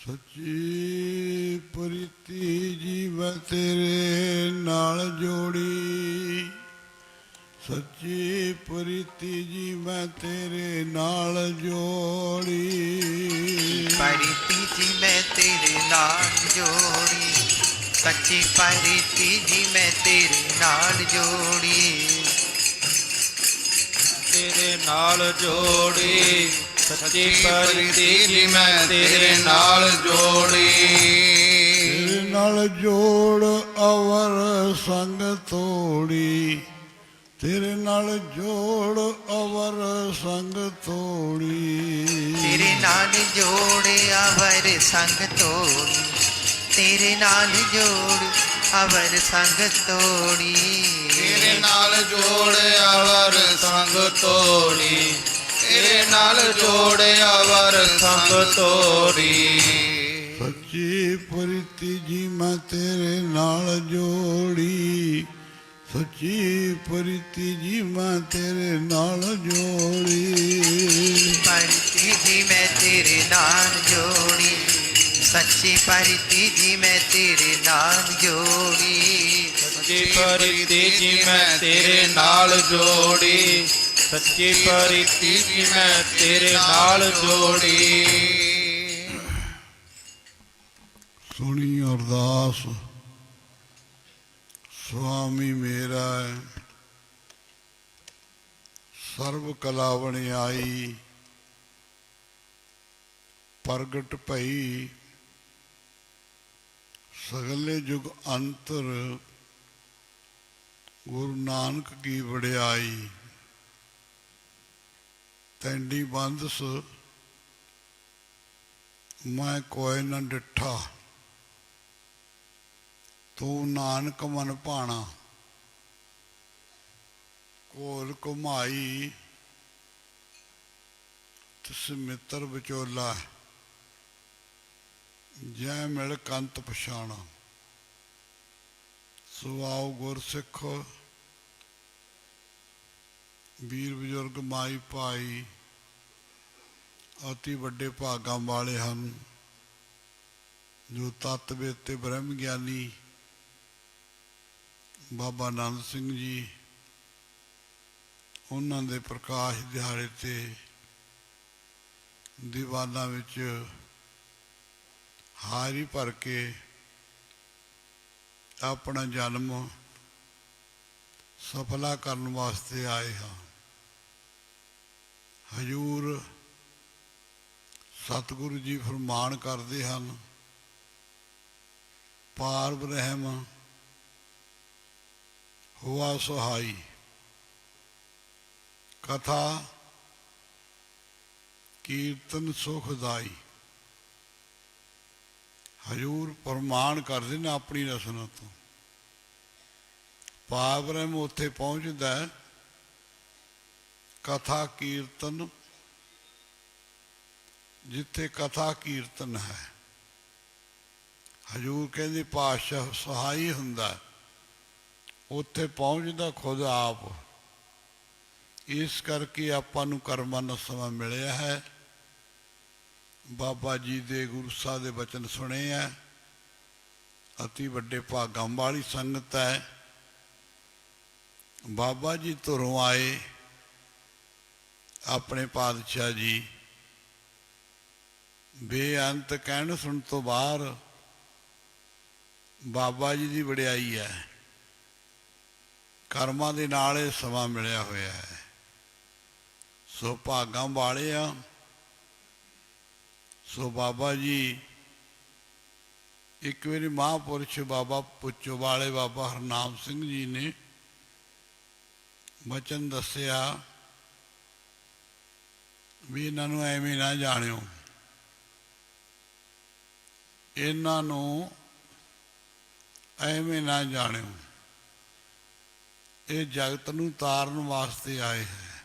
ਸੱਚੀ ਪ੍ਰੀਤੀ ਜੀ ਮੈਂ ਤੇਰੇ ਨਾਲ ਜੋੜੀ, ਸੱਚੀ ਪ੍ਰੀਤੀ ਜੀ ਮੈਂ ਤੇਰੇ ਨਾਲ ਜੋੜੀ। ਪ੍ਰੀਤੀ ਜੀ ਮੈਂ ਤੇਰੇ ਨਾਲ ਜੋੜੀ, ਸੱਚੀ ਪ੍ਰੀਤੀ ਜੀ ਮੈਂ ਤੇਰੇ ਨਾਲ ਜੋੜੀ। ਤੇਰੇ ਨਾਲ ਜੋੜੀ, ਸੱਚੀ ਪ੍ਰੀਤੀ ਜੀ ਮੈਂ ਤੇਰੇ ਨਾਲ ਜੋੜੀ। ਤੇਰੇ ਨਾਲ ਜੋੜ ਅਵਰ ਸੰਗ ਤੋੜੀ, ਤੇਰੇ ਨਾਲ ਜੋੜ ਅਵਰ ਸੰਗ ਤੋੜੀ। ਤੇਰੇ ਨਾਲ ਜੋੜ ਅਵਰ ਸੰਗ ਤੋੜੀ, ਤੇਰੇ ਨਾਲ ਜੋੜ ਅਵਰ ਸੰਗ ਤੋੜੀ। ਤੇਰੇ ਨਾਲ ਜੋੜ ਅਵਰ ਸੰਗ ਤੋੜੀ, ਤੇਰੇ ਨਾਲ ਜੋੜ ਅਵਰ ਸੰਗ ਤੋੜੀ। ਸੱਚੀ ਪ੍ਰੀਤੀ ਜੀ ਮੈਂ ਤੇਰੇ ਨਾਲ ਜੋੜੀ, ਸੱਚੀ ਪ੍ਰੀਤੀ ਜੀ ਮੈਂ ਤੇਰੇ ਨਾਲ ਜੋੜੀ। ਪ੍ਰੀਤੀ ਜੀ ਮੈਂ ਤੇਰੇ ਨਾਲ ਜੋੜੀ, ਸੱਚੀ ਪ੍ਰੀਤੀ ਜੀ ਮੈਂ ਤੇਰੇ ਨਾਲ ਜੋੜੀ। ਸੱਚੀ ਪ੍ਰੀਤੀ ਜੀ ਮੈਂ ਤੇਰੇ ਨਾਲ ਜੋੜੀ, ਸੱਚੀ ਪ੍ਰੀਤੀ ਜੀ ਮੈਂ ਤੇਰੇ ਨਾਲ ਜੋੜੀ। ਸੁਣੀ ਅਰਦਾਸ ਸੁਆਮੀ ਮੇਰਾ ਸਰਬ ਕਲਾ ਵਣਿਆਈ, ਪ੍ਰਗਟ ਭਈ ਸਗਲੇ ਯੁਗ ਅੰਤਰ, ਗੁਰੂ ਨਾਨਕ ਕੀ ਵਡਿਆਈ। ਤੈਂਡੀ ਬੰਦਸ ਮੈਂ ਕੋਇ ਨ ਡਿਠਾ, ਤੂੰ ਨਾਨਕ ਮਨ ਭਾਣਾ। ਕੋਲ ਘੁਮਾਈ ਤਿਸ ਮਿੱਤਰ ਵਿਚੋਲਾ, ਜੈ ਮਿਲ ਕੰਤ ਪਛਾਣਾ। ਸੋ ਆਓ ਗੁਰਸਿੱਖ ਵੀਰ ਬਜ਼ੁਰਗ ਮਾਈ ਭਾਈ ਅਤੀ ਵੱਡੇ ਭਾਗਾਂ ਵਾਲੇ ਹਨ, ਜੋ ਤਤ ਵੇਤੇ ਬ੍ਰਹਮ ਗਿਆਨੀ ਬਾਬਾ ਆਨੰਦ ਸਿੰਘ ਜੀ, ਉਹਨਾਂ ਦੇ ਪ੍ਰਕਾਸ਼ ਦਿਹਾੜੇ ਤੇ ਦੀਵਾਨਾਂ ਵਿੱਚ ਹਾਜ਼ਰੀ ਭਰ ਕੇ ਆਪਣਾ ਜਨਮ ਸਫਲਾ ਕਰਨ ਵਾਸਤੇ ਆਏ ਹਾਂ। ਹਜ਼ੂਰ ਸਤਿਗੁਰੂ ਜੀ ਫਰਮਾਨ ਕਰਦੇ ਹਨ, ਪਾਰ ਬ੍ਰਹਮ ਹੁਆ ਸੁਹਾਈ, ਕਥਾ ਕੀਰਤਨ ਸੁਖਦਾਈ। ਹਜ਼ੂਰ ਫਰਮਾਨ ਕਰਦੇ ਨੇ ਆਪਣੀ ਰਸਨਾ ਤੋਂ, ਪਾਰ ਬ੍ਰਹਮ ਉੱਥੇ ਪਹੁੰਚਦਾ ਕਥਾ ਕੀਰਤਨ, ਜਿੱਥੇ ਕਥਾ ਕੀਰਤਨ ਹੈ। ਹਜ਼ੂਰ ਕਹਿੰਦੇ ਪਾਤਸ਼ਾਹ ਸਹਾਈ ਹੁੰਦਾ, ਉੱਥੇ ਪਹੁੰਚਦਾ ਖੁਦ ਆਪ। ਇਸ ਕਰਕੇ ਆਪਾਂ ਨੂੰ ਕਰਮਾਂ ਦਾ ਸਮਾਂ ਮਿਲਿਆ ਹੈ, ਬਾਬਾ ਜੀ ਦੇ ਗੁਰੂ ਸਾਹਿਬ ਦੇ ਬਚਨ ਸੁਣੇ ਹੈ। ਅਤੀ ਵੱਡੇ ਭਾਗਾਂ ਵਾਲੀ ਸੰਗਤ ਹੈ। ਬਾਬਾ ਜੀ ਧੁਰੋਂ ਆਏ, ਆਪਣੇ ਪਾਤਸ਼ਾਹ ਜੀ ਬੇਅੰਤ ਕਹਿਣ ਸੁਣ ਤੋਂ ਬਾਹਰ ਬਾਬਾ ਜੀ ਦੀ ਵਡਿਆਈ ਹੈ। ਕਰਮਾਂ ਦੇ ਨਾਲ ਇਹ ਸਮਾਂ ਮਿਲਿਆ ਹੋਇਆ ਹੈ। ਸੋ ਭਾਗਾਂ ਵਾਲੇ ਆ। ਸੋ ਬਾਬਾ ਜੀ ਇੱਕ ਵਾਰੀ ਮਹਾਂਪੁਰਸ਼ ਬਾਬਾ ਪੁੱਛੋ ਵਾਲੇ ਬਾਬਾ ਹਰਨਾਮ ਸਿੰਘ ਜੀ ਨੇ ਬਚਨ ਦੱਸਿਆ ਵੀ ਇਹਨਾਂ ਨੂੰ ਐਵੇਂ ਨਾ ਜਾਣਿਓ, ਇਹਨਾਂ ਨੂੰ ਐਵੇਂ ਨਾ ਜਾਣਿਓ, ਇਹ ਜਗਤ ਨੂੰ ਤਾਰਨ ਵਾਸਤੇ ਆਏ ਹੈ।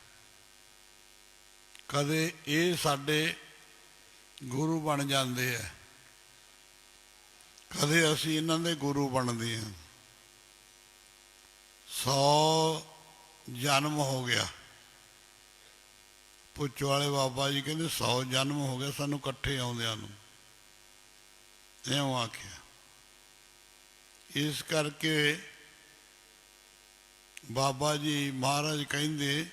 ਕਦੇ ਇਹ ਸਾਡੇ ਗੁਰੂ ਬਣ ਜਾਂਦੇ ਹੈ, ਕਦੇ ਅਸੀਂ ਇਹਨਾਂ ਦੇ ਗੁਰੂ ਬਣਦੇ ਹਾਂ। 100 ਜਨਮ ਹੋ ਗਿਆ। ਪੁੱਛ ਵਾਲੇ ਬਾਬਾ ਜੀ ਕਹਿੰਦੇ 100 ਜਨਮ ਹੋ ਗਏ ਸਾਨੂੰ ਇਕੱਠੇ ਆਉਂਦਿਆਂ ਨੂੰ। ਇਉਂ ਆਖਿਆ। ਇਸ ਕਰਕੇ ਬਾਬਾ ਜੀ ਮਹਾਰਾਜ ਕਹਿੰਦੇ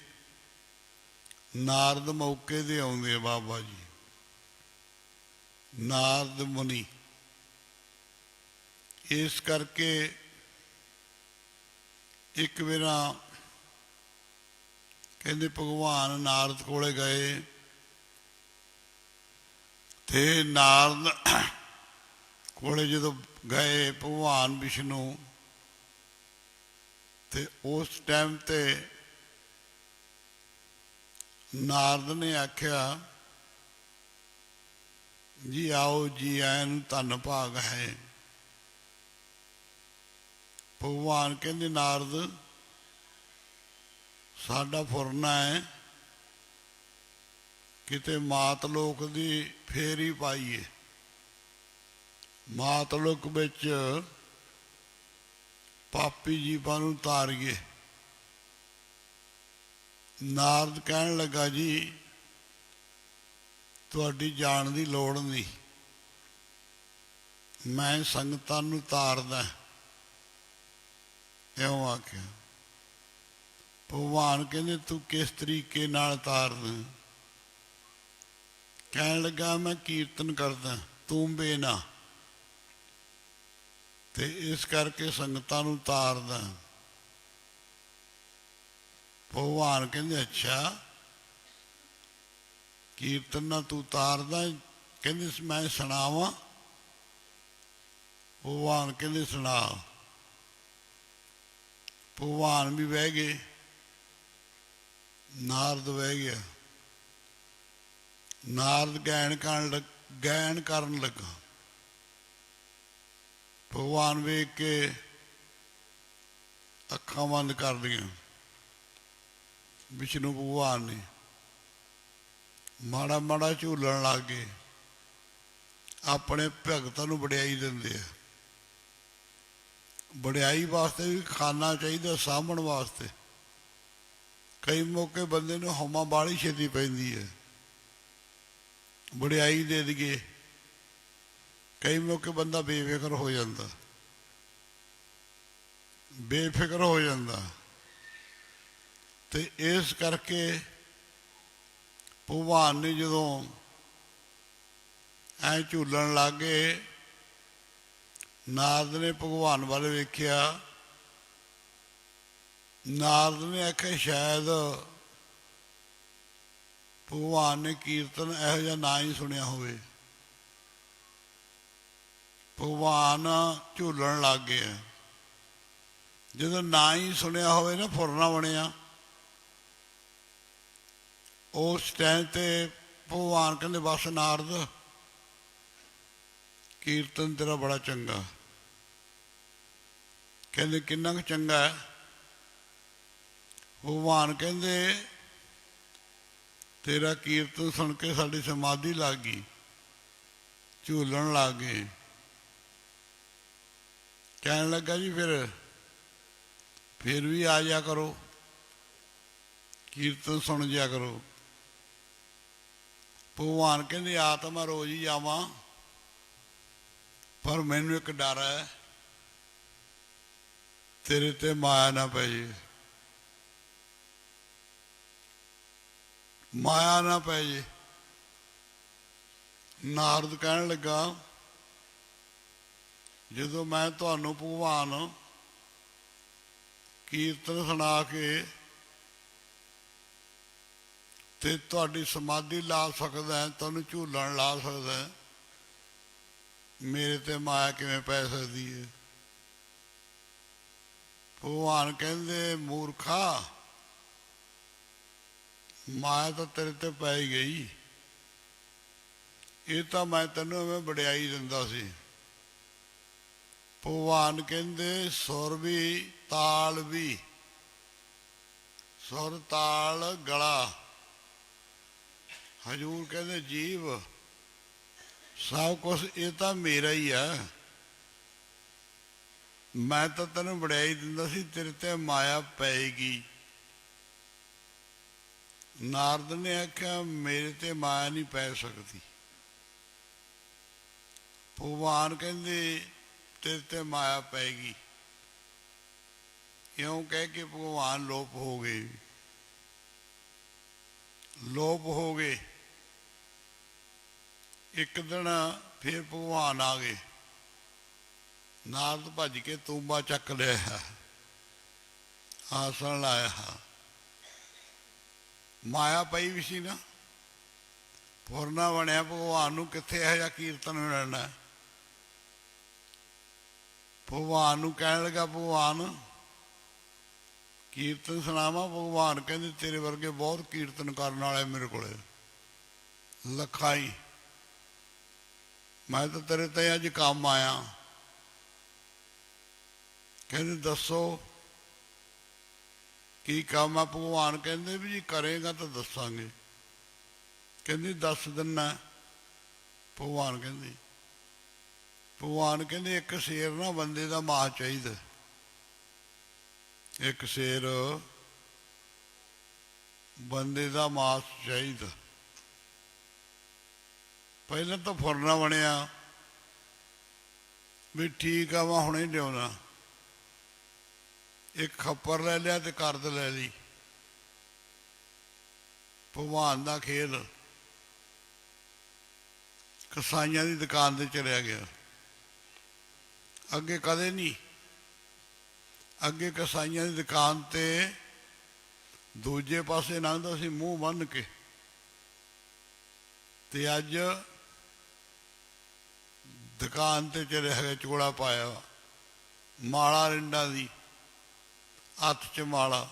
ਨਾਰਦ ਮੌਕੇ ਦੇ ਆਉਂਦੇ ਆ ਬਾਬਾ ਜੀ, ਨਾਰਦ ਮੁਨੀ। ਇਸ ਕਰਕੇ ਇੱਕ ਵੇਰਾ ਕਹਿੰਦੇ ਭਗਵਾਨ ਨਾਰਦ ਕੋਲੇ ਗਏ ਤੇ ਨਾਰਦ ਕੋਲੇ ਜਦੋਂ ਗਏ ਭਗਵਾਨ ਵਿਸ਼ਨੂੰ, ਤੇ ਉਸ ਟਾਈਮ ਤੇ ਨਾਰਦ ਨੇ ਆਖਿਆ ਜੀ ਆਓ ਜੀ ਆਇਆਂ ਨੂੰ, ਧੰਨ ਭਾਗ ਹੈ। ਭਗਵਾਨ ਕਹਿੰਦੇ ਨਾਰਦ ਸਾਡਾ ਫੁਰਨਾ ਹੈ, ਕਿਤੇ ਮਾਤ ਲੋਕ ਦੀ ਫੇਰੀ ਪਾਈਏ, ਮਾਤ ਲੋਕ ਵਿੱਚ ਪਾਪੀ ਜੀਵਾਂ ਨੂੰ ਤਾਰੀਏ। ਨਾਰਦ ਕਹਿਣ ਲੱਗਾ ਜੀ ਤੁਹਾਡੀ ਜਾਣ ਦੀ ਲੋੜ ਨਹੀਂ, ਮੈਂ ਸੰਗਤਾਂ ਨੂੰ ਤਾਰਦਾ। ਇਉਂ ਆਖਿਆ। ਭਗਵਾਨ ਕਹਿੰਦੇ ਤੂੰ ਕਿਸ ਤਰੀਕੇ ਨਾਲ ਤਾਰਦਾ? ਕਹਿਣ ਲੱਗਾ ਮੈਂ ਕੀਰਤਨ ਕਰਦਾ, ਤੂੰ ਬੇਨਾ, ਤੇ ਇਸ ਕਰਕੇ ਸੰਗਤਾਂ ਨੂੰ ਤਾਰਦਾ। ਭਗਵਾਨ ਕਹਿੰਦੇ ਅੱਛਾ ਕੀਰਤਨ ਨਾਲ ਤੂੰ ਤਾਰਦਾ? ਕਹਿੰਦੇ ਮੈਂ ਸੁਣਾਵਾਂ? ਭਗਵਾਨ ਕਹਿੰਦੇ ਸੁਣਾ। ਭਗਵਾਨ ਵੀ ਬਹਿ ਗਏ, ਨਾਰਦ ਬਹਿ ਗਿਆ। ਨਾਰਦ ਗਾਇਨ ਕਰਨ ਲੱਗਾ। ਭਗਵਾਨ ਵੇਖ ਕੇ ਅੱਖਾਂ ਬੰਦ ਕਰ ਲਈਆਂ। ਵਿਸ਼ਨੂੰ ਭਗਵਾਨ ਨੇ ਮਾੜਾ ਮਾੜਾ ਝੂਲਣ ਲੱਗ ਗਏ, ਆਪਣੇ ਭਗਤਾਂ ਨੂੰ ਵਡਿਆਈ ਦਿੰਦੇ ਆ। ਵਡਿਆਈ ਵਾਸਤੇ ਵੀ ਖਾਣਾ ਚਾਹੀਦਾ, ਸਾਂਭਣ ਵਾਸਤੇ। ਕਈ ਮੌਕੇ ਬੰਦੇ ਨੂੰ ਹਉਮਾ ਬਾਹਲੀ ਛੇਤੀ ਪੈਂਦੀ ਹੈ, ਵਡਿਆਈ ਦੇ ਦਈਏ। ਕਈ ਮੌਕੇ ਬੰਦਾ ਬੇਫਿਕਰ ਹੋ ਜਾਂਦਾ, ਬੇਫਿਕਰ ਹੋ ਜਾਂਦਾ। ਤੇ ਇਸ ਕਰਕੇ ਭਗਵਾਨ ਨੇ ਜਦੋਂ ਐ ਝੂਲਣ ਲੱਗ ਗਏ, ਨਾਰਦ ਨੇ ਭਗਵਾਨ ਵੱਲ ਵੇਖਿਆ। ਨਾਰਦ ਨੇ ਆਖਿਆ ਸ਼ਾਇਦ ਭਗਵਾਨ ਨੇ ਕੀਰਤਨ ਇਹੋ ਜਿਹਾ ਨਾ ਹੀ ਸੁਣਿਆ ਹੋਵੇ। ਭਗਵਾਨ ਝੂਲਣ ਲੱਗ ਗਏ। ਜਦੋਂ ਨਾ ਹੀ ਸੁਣਿਆ ਹੋਵੇ ਨਾ, ਫੁਰਨਾ ਬਣਿਆ, ਉਸ ਟਾਈਮ ਤੇ ਭਗਵਾਨ ਕਹਿੰਦੇ ਬਸ ਨਾਰਦ ਕੀਰਤਨ ਤੇਰਾ ਬੜਾ ਚੰਗਾ। ਕਹਿੰਦੇ ਕਿੰਨਾ ਕੁ ਚੰਗਾ ਹੈ? ਭਗਵਾਨ ਕਹਿੰਦੇ ਤੇਰਾ ਕੀਰਤਨ ਸੁਣ ਕੇ ਸਾਡੀ ਸਮਾਧੀ ਲੱਗ ਗਈ, ਝੂਲਣ ਲੱਗ ਗਏ। ਕਹਿਣ ਲੱਗਾ ਜੀ ਫਿਰ ਵੀ ਆ ਜਾ ਕਰੋ, ਕੀਰਤਨ ਸੁਣ ਜਿਆ ਕਰੋ। ਭਗਵਾਨ ਕਹਿੰਦੇ ਆ ਤਾਂ ਮੈਂ ਰੋਜ਼ ਹੀ ਜਾਵਾਂ, ਪਰ ਮੈਨੂੰ ਇੱਕ ਡਰ ਹੈ, ਤੇਰੇ ਤੇ ਮਾਇਆ ਨਾ ਪੈ ਜੇ, ਮਾਇਆ ਨਾ ਪੈ ਜੇ। ਨਾਰਦ ਕਹਿਣ ਲੱਗਾ ਜਦੋਂ ਮੈਂ ਤੁਹਾਨੂੰ ਭਗਵਾਨ ਕੀਰਤਨ ਸੁਣਾ ਕੇ ਤੇ ਤੁਹਾਡੀ ਸਮਾਧੀ ਲਾ ਸਕਦਾ, ਤੁਹਾਨੂੰ ਝੂਲਣ ਲਾ ਸਕਦਾ, ਮੇਰੇ ਤੇ ਮਾਇਆ ਕਿਵੇਂ ਪੈ ਸਕਦੀ ਹੈ? ਭਗਵਾਨ ਕਹਿੰਦੇ ਮੂਰਖਾ, ਮਾਇਆ ਤਾਂ ਤੇਰੇ ਤੇ ਪੈ ਹੀ ਗਈ, ਇਹ ਤਾਂ ਮੈਂ ਤੈਨੂੰ ਐਵੇਂ ਵਡਿਆਈ ਦਿੰਦਾ ਸੀ। ਭਗਵਾਨ ਕਹਿੰਦੇ ਸੁਰ ਵੀ ਤਾਲ ਵੀ, ਸੁਰ ਤਾਲ ਗਲਾ, ਹਜ਼ੂਰ ਕਹਿੰਦੇ ਜੀਵ ਸਭ ਕੁਛ ਇਹ ਤਾਂ ਮੇਰਾ ਹੀ ਆ। ਮੈਂ ਤਾਂ ਤੈਨੂੰ ਵਡਿਆਈ ਦਿੰਦਾ ਸੀ, ਤੇਰੇ ਤੇ ਮਾਇਆ ਪਏਗੀ। ਨਾਰਦ ਨੇ ਆਖਿਆ ਮੇਰੇ ਤੇ ਮਾਇਆ ਨਹੀਂ ਪੈ ਸਕਦੀ। ਭਗਵਾਨ ਕਹਿੰਦੇ ਤੇਰੇ ਤੇ ਮਾਇਆ ਪੈ ਗਈ। ਇਉਂ ਕਹਿ ਕੇ ਭਗਵਾਨ ਲੋਪ ਹੋ ਗਏ। ਲੋਪ ਹੋ ਗਏ। ਇੱਕ ਦਿਨ ਫਿਰ ਭਗਵਾਨ ਆ ਗਏ। ਨਾਰਦ ਭੱਜ ਕੇ ਤੂੰਬਾ ਚੱਕ ਲਿਆ, ਆਸਣ ਲਾਇਆ। ਮਾਇਆ ਪਈ ਵੀ ਸੀ ਨਾ, ਫੁਰਨਾ ਬਣਿਆ। ਭਗਵਾਨ ਨੂੰ ਕਿੱਥੇ ਇਹੋ ਜਿਹਾ ਕੀਰਤਨ ਮਿਲਣਾ। ਭਗਵਾਨ ਨੂੰ ਕਹਿਣ ਲੱਗਾ, ਭਗਵਾਨ ਕੀਰਤਨ ਸੁਣਾਵਾਂ? ਭਗਵਾਨ ਕਹਿੰਦੇ ਤੇਰੇ ਵਰਗੇ ਬਹੁਤ ਕੀਰਤਨ ਕਰਨ ਵਾਲੇ ਮੇਰੇ ਕੋਲੇ ਲੱਖਾਂ ਹੀ। ਮੈਂ ਤਾਂ ਤੇਰੇ ਤੇ ਅੱਜ ਕੰਮ ਆਇਆ। ਕਹਿੰਦੇ ਦੱਸੋ ਕੀ ਕੰਮ ਆ? ਭਗਵਾਨ ਕਹਿੰਦੇ ਵੀ ਜੀ ਕਰੇਗਾ ਤਾਂ ਦੱਸਾਂਗੇ। ਕਹਿੰਦੀ ਦੱਸ ਦਿੰਨਾ। ਭਗਵਾਨ ਕਹਿੰਦੇ ਇੱਕ ਸ਼ੇਰ ਨਾ ਬੰਦੇ ਦਾ ਮਾਸ ਚਾਹੀਦਾ। ਇੱਕ ਸ਼ੇਰ ਬੰਦੇ ਦਾ ਮਾਸ ਚਾਹੀਦਾ। ਪਹਿਲਾਂ ਤਾਂ ਫੁਰਨਾ ਬਣਿਆ ਵੀ ਠੀਕ ਆ, ਮੈਂ ਹੁਣੇ ਲਿਆਉਣਾ। ਇੱਕ ਖੱਪਰ ਲੈ ਲਿਆ ਤੇ ਕਰਦ ਲੈ ਲਈ। ਭਗਵਾਨ ਦਾ ਖੇਲ। ਕਸਾਈਆਂ ਦੀ ਦੁਕਾਨ ਤੇ ਚਲਿਆ ਗਿਆ। ਅੱਗੇ ਕਦੇ ਨਹੀਂ। ਅੱਗੇ ਕਸਾਈਆਂ ਦੀ ਦੁਕਾਨ ਤੇ ਦੂਜੇ ਪਾਸੇ ਲੰਘਦਾ ਸੀ ਮੂੰਹ ਬੰਨ੍ਹ ਕੇ, ਤੇ ਅੱਜ ਦੁਕਾਨ ਤੇ ਚਲਿਆ ਗਿਆ ਚੋਲਾ ਪਾਇਆ, ਮਾਲਾ ਰਿੰਡਾਂ ਦੀ, ਹੱਥ 'ਚ ਮਾਲਾ।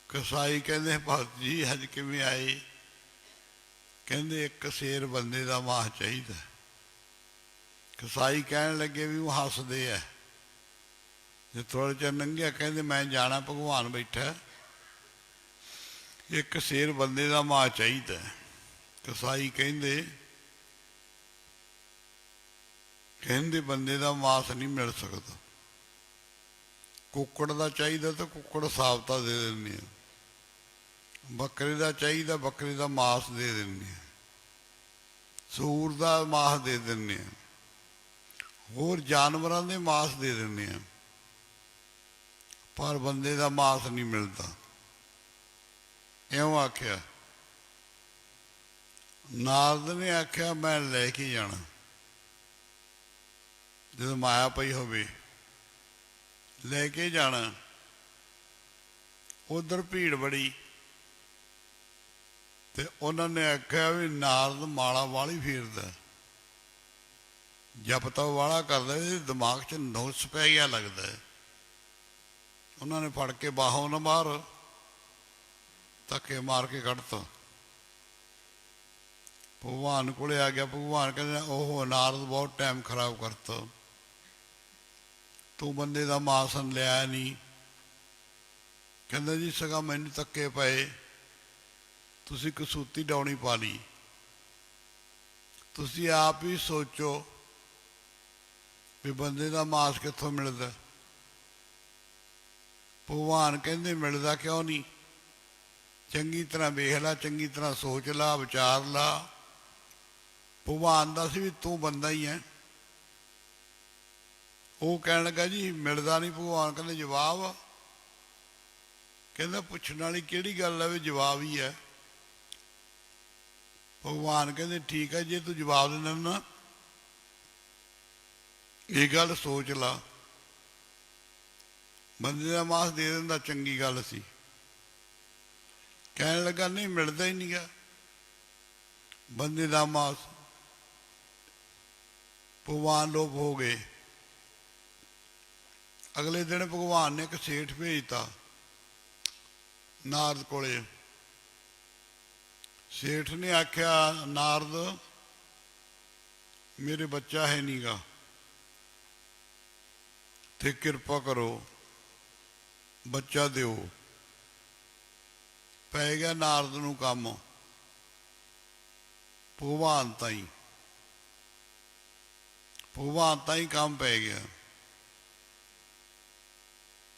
ਕਸਾਈ ਕਹਿੰਦੇ ਭਗਤ ਜੀ ਅੱਜ ਕਿਵੇਂ ਆਏ? ਕਹਿੰਦੇ ਇੱਕ ਸ਼ੇਰ ਬੰਦੇ ਦਾ ਮਾਸ ਚਾਹੀਦਾ। ਕਸਾਈ ਕਹਿਣ ਲੱਗੇ ਵੀ ਉਹ ਹੱਸਦੇ ਆ। ਜੇ ਥੋੜ੍ਹਾ ਚਿਰ ਲੰਘਿਆ ਕਹਿੰਦੇ ਮੈਂ ਜਾਣਾ, ਭਗਵਾਨ ਬੈਠਾ, ਇੱਕ ਸ਼ੇਰ ਬੰਦੇ ਦਾ ਮਾਸ ਚਾਹੀਦਾ। ਕਸਾਈ ਕਹਿੰਦੇ ਬੰਦੇ ਦਾ ਮਾਸ ਨਹੀਂ ਮਿਲ ਸਕਦਾ। ਕੁੱਕੜ ਦਾ ਚਾਹੀਦਾ ਤਾਂ ਕੁੱਕੜ ਸਾਬਤਾ ਦੇ ਦਿੰਦੇ ਆ। ਬੱਕਰੇ ਦਾ ਚਾਹੀਦਾ, ਬੱਕਰੇ ਦਾ ਮਾਸ ਦੇ ਦਿੰਦੇ ਆ। ਸੂਰ ਦਾ ਮਾਸ ਦੇ ਦਿੰਦੇ ਆ। ਹੋਰ ਜਾਨਵਰਾਂ ਦੇ ਮਾਸ ਦੇ ਦਿੰਦੇ ਆ, ਪਰ ਬੰਦੇ ਦਾ ਮਾਸ ਨਹੀਂ ਮਿਲਦਾ। ਇਉਂ ਆਖਿਆ। ਨਾਰਦ ਨੇ ਆਖਿਆ ਮੈਂ ਲੈ ਕੇ ਜਾਣਾ। ਜਦੋਂ ਮਾਇਆ ਪਈ ਹੋਵੇ ਲੈ ਕੇ ਜਾਣਾ। ਉਧਰ ਭੀੜ ਬੜੀ, ਤੇ ਉਹਨਾਂ ਨੇ ਆਖਿਆ ਵੀ ਨਾਰਦ ਮਾਲਾ ਵਾਲੀ ਫੇਰਦਾ, ਜਪ ਤਪ ਵਾਲਾ ਕਰਦਾ, ਇਹਦੇ ਦਿਮਾਗ 'ਚ ਨੁਕਸ ਪੈ ਗਿਆ ਲੱਗਦਾ। ਉਹਨਾਂ ਨੇ ਫੜ ਕੇ ਬਾਹੋਂ ਨਾ ਬਾਹਰ ਧੱਕੇ ਮਾਰ ਕੇ ਕੱਢਤਾ। ਭਗਵਾਨ ਕੋਲੇ ਆ ਗਿਆ। ਭਗਵਾਨ ਕਹਿੰਦੇ ਉਹ ਨਾਰਦ ਬਹੁਤ ਟਾਈਮ ਖਰਾਬ ਕਰਤਾ, ਤੂੰ ਬੰਦੇ ਦਾ ਮਾਸ ਲਿਆ ਨਹੀਂ। ਕਹਿੰਦਾ ਜੀ ਸਗਾ ਮੈਨੂੰ ਧੱਕੇ ਪਏ, ਤੁਸੀਂ ਕਸੂਤੀ ਡਾਉਣੀ ਪਾ ਲਈ। ਤੁਸੀਂ ਆਪ ਹੀ ਸੋਚੋ ਵੀ ਬੰਦੇ ਦਾ ਮਾਸ ਕਿੱਥੋਂ ਮਿਲਦਾ। ਭਗਵਾਨ ਕਹਿੰਦੇ ਮਿਲਦਾ ਕਿਉਂ ਨਹੀਂ? ਚੰਗੀ ਤਰ੍ਹਾਂ ਵੇਖ ਲਾ, ਚੰਗੀ ਤਰ੍ਹਾਂ ਸੋਚ ਲਾ, ਵਿਚਾਰ ਲਾ। ਭਗਵਾਨ ਦਾ ਸੀ ਵੀ ਤੂੰ ਬੰਦਾ ਹੀ ਹੈ। ਉਹ ਕਹਿਣ ਲੱਗਾ ਜੀ ਮਿਲਦਾ ਨਹੀਂ। ਭਗਵਾਨ ਕਹਿੰਦੇ ਜਵਾਬ? ਕਹਿੰਦਾ ਪੁੱਛਣ ਵਾਲੀ ਕਿਹੜੀ ਗੱਲ ਹੈ ਵੀ ਜਵਾਬ ਹੀ ਹੈ। ਭਗਵਾਨ ਕਹਿੰਦੇ ਠੀਕ ਹੈ, ਜੇ ਤੂੰ ਜਵਾਬ ਦਿੰਦਾ ਨਾ ਇਹ ਗੱਲ ਸੋਚ ਲਾ, ਬੰਦੇ ਦਾ ਮਾਸ ਦੇ ਦਿੰਦਾ ਚੰਗੀ ਗੱਲ ਸੀ। ਕਹਿਣ ਲੱਗਾ ਨਹੀਂ ਮਿਲਦਾ ਹੀ ਨਹੀਂ ਗਾ ਬੰਦੇ ਦਾ ਮਾਸ। ਭਗਵਾਨ ਲੋਪ ਹੋ ਗਏ। ਅਗਲੇ ਦਿਨ ਭਗਵਾਨ ਨੇ ਇੱਕ ਸੇਠ ਭੇਜਤਾ ਨਾਰਦ ਕੋਲੇ। ਸੇਠ ਨੇ ਆਖਿਆ ਨਾਰਦ ਮੇਰੇ ਬੱਚਾ ਹੈ ਨਹੀਂ ਗਾ, ਤੇ ਕਿਰਪਾ ਕਰੋ ਬੱਚਾ ਦਿਓ। ਪੈ ਗਿਆ ਨਾਰਦ ਨੂੰ ਕੰਮ ਭਗਵਾਨ ਤਾਈਂ ਕੰਮ ਪੈ ਗਿਆ।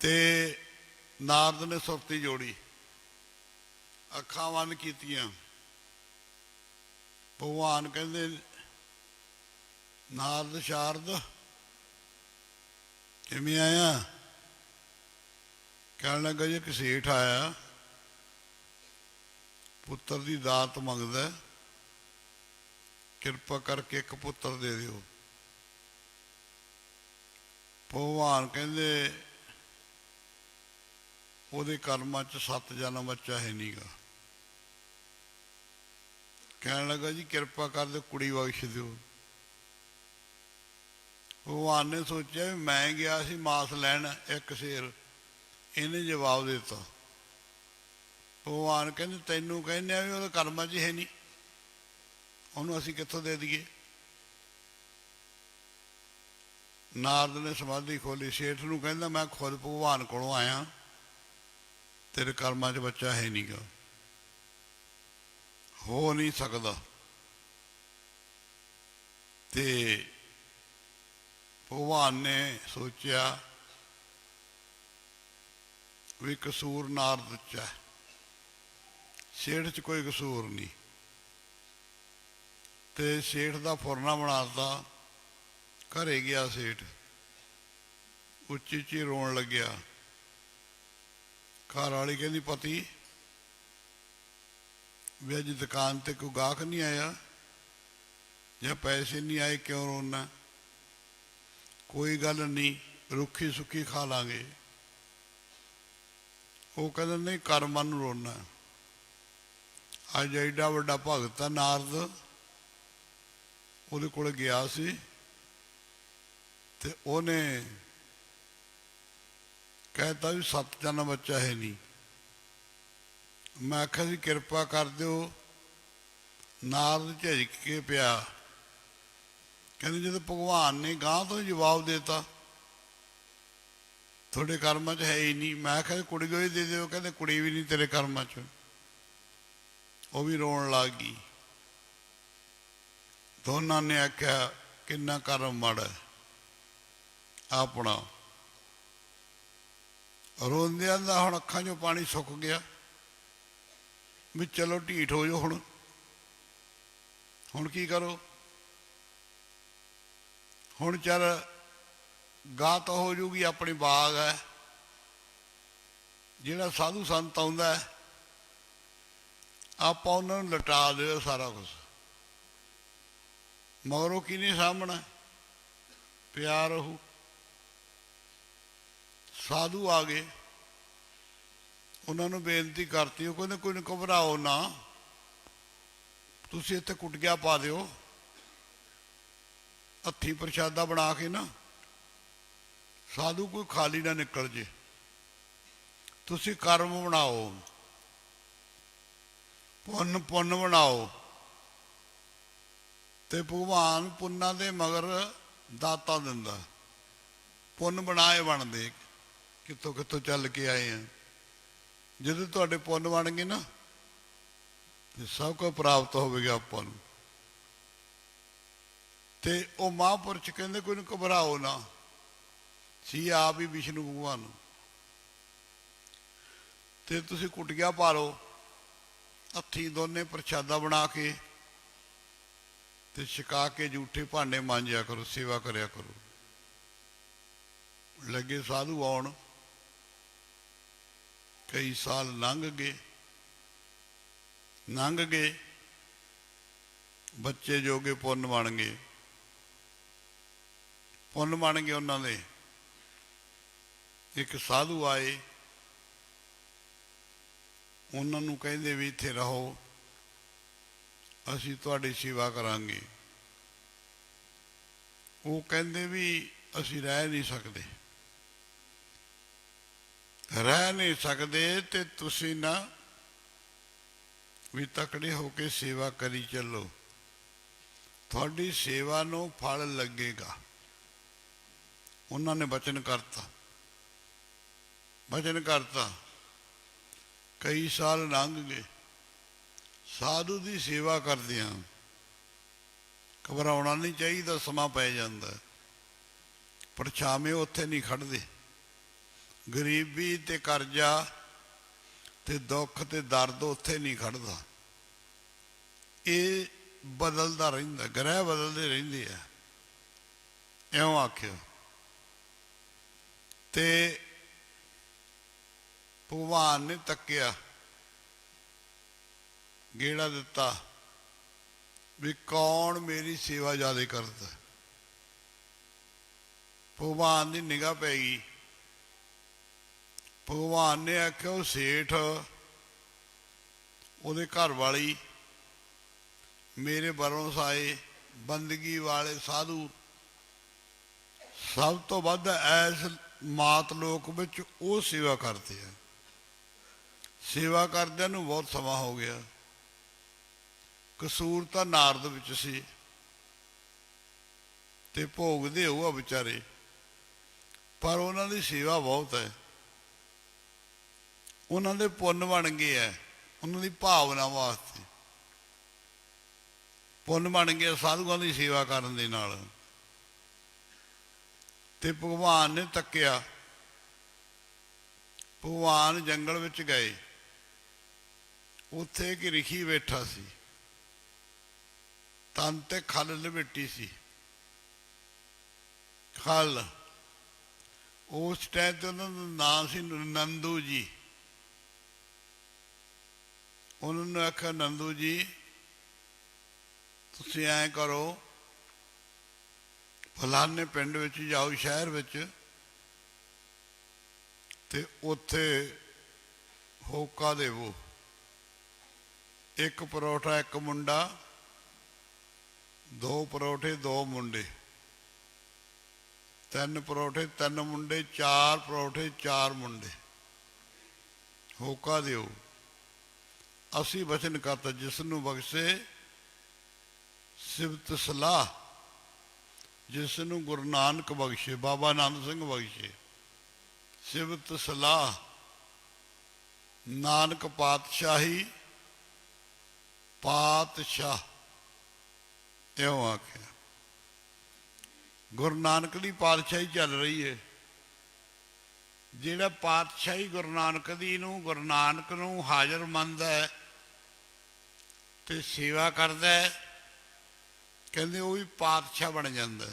ਤੇ ਨਾਰਦ ਨੇ ਸੁਰਤੀ ਜੋੜੀ, ਅੱਖਾਂ ਬੰਦ ਕੀਤੀਆਂ। ਭਗਵਾਨ ਕਹਿੰਦੇ ਨਾਰਦ ਸ਼ਾਰਦ ਕਿਵੇਂ ਆਇਆ? ਕਹਿਣ ਲੱਗਾ ਜੀ ਇੱਕ ਸੇਠ ਆਇਆ, ਪੁੱਤਰ ਦੀ ਦਾਤ ਮੰਗਦਾ, ਕਿਰਪਾ ਕਰਕੇ ਇੱਕ ਪੁੱਤਰ ਦੇ ਦਿਓ। ਭਗਵਾਨ ਕਹਿੰਦੇ ਉਹਦੇ ਕਰਮਾਂ 'ਚ 7 ਜਨਮ ਬੱਚਾ ਹੈ ਨੀਗਾ। ਕਹਿਣ ਲੱਗਾ ਜੀ ਕਿਰਪਾ ਕਰਦੇ ਕੁੜੀ ਬਖਸ਼ ਦਿਓ। ਭਗਵਾਨ ਨੇ ਸੋਚਿਆ ਵੀ ਮੈਂ ਗਿਆ ਸੀ ਮਾਸ ਲੈਣ ਇੱਕ ਸ਼ੇਰ, ਇਹਨੇ ਜਵਾਬ ਦਿੱਤਾ। ਭਗਵਾਨ ਕਹਿੰਦੇ ਤੈਨੂੰ ਕਹਿੰਦੇ ਆ ਵੀ ਉਹਦੇ ਕਰਮਾਂ 'ਚ ਹੈ ਨਹੀਂ, ਉਹਨੂੰ ਅਸੀਂ ਕਿੱਥੋਂ ਦੇ ਦਈਏ? ਨਾਰਦ ਨੇ ਸਮਾਧੀ ਖੋਲੀ, ਸੇਠ ਨੂੰ ਕਹਿੰਦਾ ਮੈਂ ਖੁਦ ਭਗਵਾਨ ਕੋਲੋਂ ਆਇਆ, ਤੇਰੇ ਕਰਮਾਂ 'ਚ ਬੱਚਾ ਹੈ ਨਹੀਂਗਾ, ਹੋ ਨਹੀਂ ਸਕਦਾ। ਤੇ ਭਗਵਾਨ ਨੇ ਸੋਚਿਆ ਵੀ ਕਸੂਰ ਨਾਰਦ 'ਚ ਹੈ, ਸੇਠ 'ਚ ਕੋਈ ਕਸੂਰ ਨਹੀਂ। ਤੇ ਸੇਠ ਦਾ ਫੁਰਨਾ ਬਣਾਤਾ। ਘਰੇ ਗਿਆ ਸੇਠ, ਉੱਚੀ ਉੱਚੀ ਰੋਣ ਲੱਗਿਆ। ਘਰ ਵਾਲੀ ਕਹਿੰਦੀ ਪਤੀ ਵੀ ਅੱਜ ਦੁਕਾਨ ਤੇ ਕੋਈ ਗਾਹਕ ਨਹੀਂ ਆਇਆ ਜਾਂ ਪੈਸੇ ਨਹੀਂ ਆਏ, ਕਿਉਂ ਰੋਣਾ? ਕੋਈ ਗੱਲ ਨਹੀਂ, ਰੁੱਖੀ ਸੁੱਖੀ ਖਾ ਲਾਂਗੇ। ਉਹ ਕਹਿੰਦਾ ਨਹੀਂ, ਕਰਮਾਂ ਨੂੰ ਰੋਣਾ। ਅੱਜ ਐਡਾ ਵੱਡਾ ਭਗਤ ਆ ਨਾਰਦ, ਉਹਦੇ ਕੋਲ ਗਿਆ ਸੀ ਤੇ ਉਹਨੇ ਕਹਿਤਾ ਵੀ 7 ਜਨਮ ਬੱਚਾ ਹੈ ਨਹੀਂ। ਮੈਂ ਆਖਿਆ ਸੀ ਕਿਰਪਾ ਕਰ ਦਿਓ। ਨਾਰਦ ਝਿਜਕ ਕੇ ਪਿਆ। ਕਹਿੰਦੇ ਜਦੋਂ ਭਗਵਾਨ ਨੇ ਗਾਂਹ ਤੋਂ ਜਵਾਬ ਦੇਤਾ ਤੁਹਾਡੇ ਕਰਮਾਂ 'ਚ ਹੈ ਹੀ ਨਹੀਂ। ਮੈਂ ਆਖਿਆ ਕੁੜੀ ਕੋਈ ਦੇ ਦਿਓ। ਕਹਿੰਦੇ ਕੁੜੀ ਵੀ ਨਹੀਂ ਤੇਰੇ ਕਰਮਾਂ 'ਚ। ਉਹ ਵੀ ਰੋਣ ਲੱਗ ਗਈ। ਦੋਨਾਂ ਨੇ ਆਖਿਆ ਕਿੰਨਾ ਕਰਮ ਮਾੜਾ ਆਪਣਾ। ਰੋਂਦਿਆਂ ਦਾ ਹੁਣ ਅੱਖਾਂ 'ਚੋਂ ਪਾਣੀ ਸੁੱਕ ਗਿਆ ਵੀ ਚਲੋ ਢੀਠ ਹੋ ਜਾਓ। ਹੁਣ ਕੀ ਕਰੋ? ਹੁਣ ਚੱਲ ਗਾਹ ਤਾਂ ਹੋ ਜੂਗੀ, ਆਪਣੀ ਬਾਗ ਹੈ, ਜਿਹੜਾ ਸਾਧੂ ਸੰਤ ਆਉਂਦਾ ਆਪਾਂ ਉਹਨਾਂ ਨੂੰ ਲਟਾ ਦਿਓ ਸਾਰਾ ਕੁਛ। ਮਗਰੋਂ ਕਿਹਨੇ ਸਾਹਮਣਾ? ਪਿਆ ਰਹੂ। ਸਾਧੂ ਆ ਗਏ, ਉਹਨਾਂ ਨੂੰ ਬੇਨਤੀ ਕਰਤੀ। ਉਹ ਕਹਿੰਦੇ ਕੋਈ ਘਬਰਾਓ ਨਾ, ਤੁਸੀਂ ਇੱਥੇ ਕੁਟੀਆ ਪਾ ਦਿਓ, ਹੱਥੀਂ ਪ੍ਰਸ਼ਾਦਾ ਬਣਾ ਕੇ ਨਾ, ਸਾਧੂ ਕੋਈ ਖਾਲੀ ਨਾ ਨਿਕਲ ਜੇ। ਤੁਸੀਂ ਕਰਮ ਬਣਾਓ, ਪੁੰਨ ਬਣਾਓ, ਤੇ ਭਗਵਾਨ ਪੁੰਨਾਂ ਦੇ ਮਗਰ ਦਾਤਾ ਦਿੰਦਾ। ਪੁੰਨ ਬਣਾਏ ਬਣਦੇ, ਕਿੱਥੋਂ ਕਿੱਥੋਂ ਚੱਲ ਕੇ ਆਏ ਆ। ਜਦੋਂ ਤੁਹਾਡੇ ਪੁੰਨ ਬਣ ਗਏ ਨਾ ਤੇ ਸਭ ਕੁਝ ਪ੍ਰਾਪਤ ਹੋਵੇਗਾ ਆਪਾਂ ਨੂੰ। ਤੇ ਉਹ ਮਹਾਂਪੁਰਸ਼ ਕਹਿੰਦੇ ਕੋਈ ਨੂੰ ਘਬਰਾਓ ਨਾ, ਸੀ ਆਪ ਹੀ ਵਿਸ਼ਨੂੰ ਭਗਵਾਨ। ਤੇ ਤੁਸੀਂ ਕੁਟੀਆ ਪਾ ਲਓ, ਹੱਥੀਂ ਦੋਨੇ ਪ੍ਰਸ਼ਾਦਾ ਬਣਾ ਕੇ ਤੇ ਛਕਾ ਕੇ ਜੂਠੇ ਭਾਂਡੇ ਮਾਂਜਿਆ ਕਰੋ, ਸੇਵਾ ਕਰਿਆ ਕਰੋ। ਲੱਗੇ ਸਾਧੂ ਆਉਣ। ਕਈ ਸਾਲ ਲੰਘ ਗਏ, ਬੱਚੇ ਜੋਗੇ ਪੁੰਨ ਬਣ ਗਏ। ਪੁੰਨ ਬਣ ਗਏ ਉਹਨਾਂ ਦੇ। ਇੱਕ ਸਾਧੂ ਆਏ, ਉਹਨਾਂ ਨੂੰ ਕਹਿੰਦੇ ਵੀ ਇੱਥੇ ਰਹੋ, ਅਸੀਂ ਤੁਹਾਡੀ ਸੇਵਾ ਕਰਾਂਗੇ। ਉਹ ਕਹਿੰਦੇ ਵੀ ਅਸੀਂ ਰਹਿ ਨਹੀਂ ਸਕਦੇ ਤੇ ਤੁਸੀਂ ਨਾ ਵੀ ਤਕੜੇ ਹੋ ਕੇ ਸੇਵਾ ਕਰੀ ਚੱਲੋ, ਤੁਹਾਡੀ ਸੇਵਾ ਨੂੰ ਫਲ ਲੱਗੇਗਾ। ਉਹਨਾਂ ਨੇ ਬਚਨ ਕਰਤਾ। ਕਈ ਸਾਲ ਲੰਘ ਗਏ, ਸਾਧੂ ਦੀ ਸੇਵਾ ਕਰਦਿਆਂ। ਘਬਰਾਉਣਾ ਨਹੀਂ ਚਾਹੀਦਾ, ਸਮਾਂ ਪੈ ਜਾਂਦਾ। ਪਰਛਾਵੇਂ ਉੱਥੇ ਨਹੀਂ ਖੜਦੇ। ਗਰੀਬੀ ਤੇ ਕਰਜ਼ਾ ਤੇ ਦੁੱਖ ਤੇ ਦਰਦ ਉੱਥੇ ਨਹੀਂ ਖੜਦਾ। ਇਹ ਬਦਲਦਾ ਰਹਿੰਦਾ, ਗ੍ਰਹਿ ਬਦਲਦੇ ਰਹਿੰਦੇ ਆ। ਇਉਂ ਆਖਿਆ। ਤੇ ਭਗਵਾਨ ਨੇ ਤੱਕਿਆ, ਗੇੜਾ ਦਿੱਤਾ ਵੀ ਕੌਣ ਮੇਰੀ ਸੇਵਾ ਜ਼ਿਆਦਾ ਕਰਦਾ। ਭਗਵਾਨ ਦੀ ਨਿਗਾਹ ਪੈ ਗਈ। ਭਗਵਾਨ ਨੇ ਆਖਿਆ ਉਹ ਸੇਠ, ਉਹਦੇ ਘਰ ਵਾਲੀ, ਮੇਰੇ ਬਰੋਂ ਸਾਏ ਬੰਦਗੀ ਵਾਲੇ ਸਾਧੂ, ਸਭ ਤੋਂ ਵੱਧ ਐਸ ਮਾਤ ਲੋਕ ਵਿੱਚ ਉਹ ਸੇਵਾ ਕਰਦੇ ਆ। ਸੇਵਾ ਕਰਦਿਆਂ ਨੂੰ ਬਹੁਤ ਸਮਾਂ ਹੋ ਗਿਆ। ਕਸੂਰ ਤਾਂ ਨਾਰਦ ਵਿੱਚ ਸੀ ਤੇ ਭੋਗਦੇ ਉਹ ਆ ਵਿਚਾਰੇ, ਪਰ ਉਹਨਾਂ ਦੀ ਸੇਵਾ ਬਹੁਤ ਹੈ। ਉਹਨਾਂ ਦੇ ਪੁੰਨ ਬਣ ਗਏ ਹੈ, ਉਹਨਾਂ ਦੀ ਭਾਵਨਾ ਵਾਸਤੇ ਪੁੰਨ ਬਣ ਗਿਆ ਸਾਧੂਆਂ ਦੀ ਸੇਵਾ ਕਰਨ ਦੇ ਨਾਲ। ਤੇ ਭਗਵਾਨ ਨੇ ਤੱਕਿਆ। ਭਗਵਾਨ ਜੰਗਲ ਵਿੱਚ ਗਏ। ਉੱਥੇ ਇੱਕ ਰਿਖੀ ਬੈਠਾ ਸੀ, ਤਨ ਤੇ ਖਲ ਲਪੇਟੀ ਸੀ। ਖਲ, ਉਸ ਟਾਈਮ ਤੇ ਉਹਨਾਂ ਦਾ ਨਾਂ ਸੀ ਨੰਦੂ ਜੀ। ਉਹਨਾਂ ਨੇ ਆਖਿਆ, ਨੰਦੂ ਜੀ ਤੁਸੀਂ ਐਂ ਕਰੋ, ਫਲਾਣੇ ਪਿੰਡ ਵਿੱਚ ਜਾਓ, ਸ਼ਹਿਰ ਵਿੱਚ, ਤੇ ਉੱਥੇ ਹੋਕਾ ਦੇਵੋ, ਇੱਕ ਪਰੌਠਾ ਇੱਕ ਮੁੰਡਾ, ਦੋ ਪਰੌਠੇ ਦੋ ਮੁੰਡੇ, ਤਿੰਨ ਪਰੌਠੇ ਤਿੰਨ ਮੁੰਡੇ, ਚਾਰ ਪਰੌਠੇ ਚਾਰ ਮੁੰਡੇ, ਹੋਕਾ ਦਿਓ। ਅਸੀਂ ਵਚਨ ਕਰਤਾ, ਜਿਸ ਨੂੰ ਬਖਸ਼ੇ ਸਿਫਤ ਸਲਾਹ, ਜਿਸ ਨੂੰ ਗੁਰੂ ਨਾਨਕ ਬਖਸ਼ੇ, ਬਾਬਾ ਆਨੰਦ ਸਿੰਘ ਬਖਸ਼ੇ, ਸਿਫਤ ਸਲਾਹ ਨਾਨਕ ਪਾਤਸ਼ਾਹੀ ਪਾਤਸ਼ਾਹ, ਇਉਂ ਆਖਿਆ। ਗੁਰੂ ਨਾਨਕ ਦੀ ਪਾਤਸ਼ਾਹੀ ਚੱਲ ਰਹੀ ਹੈ। ਜਿਹੜਾ ਪਾਤਸ਼ਾਹੀ ਗੁਰੂ ਨਾਨਕ ਦੀ ਨੂੰ, ਗੁਰੂ ਨਾਨਕ ਨੂੰ ਹਾਜ਼ਰ ਮੰਨਦਾ ਹੈ ਤੇ ਸੇਵਾ ਕਰਦਾ ਹੈ, ਕਹਿੰਦੇ ਉਹ ਵੀ ਪਾਤਸ਼ਾਹ ਬਣ ਜਾਂਦਾ,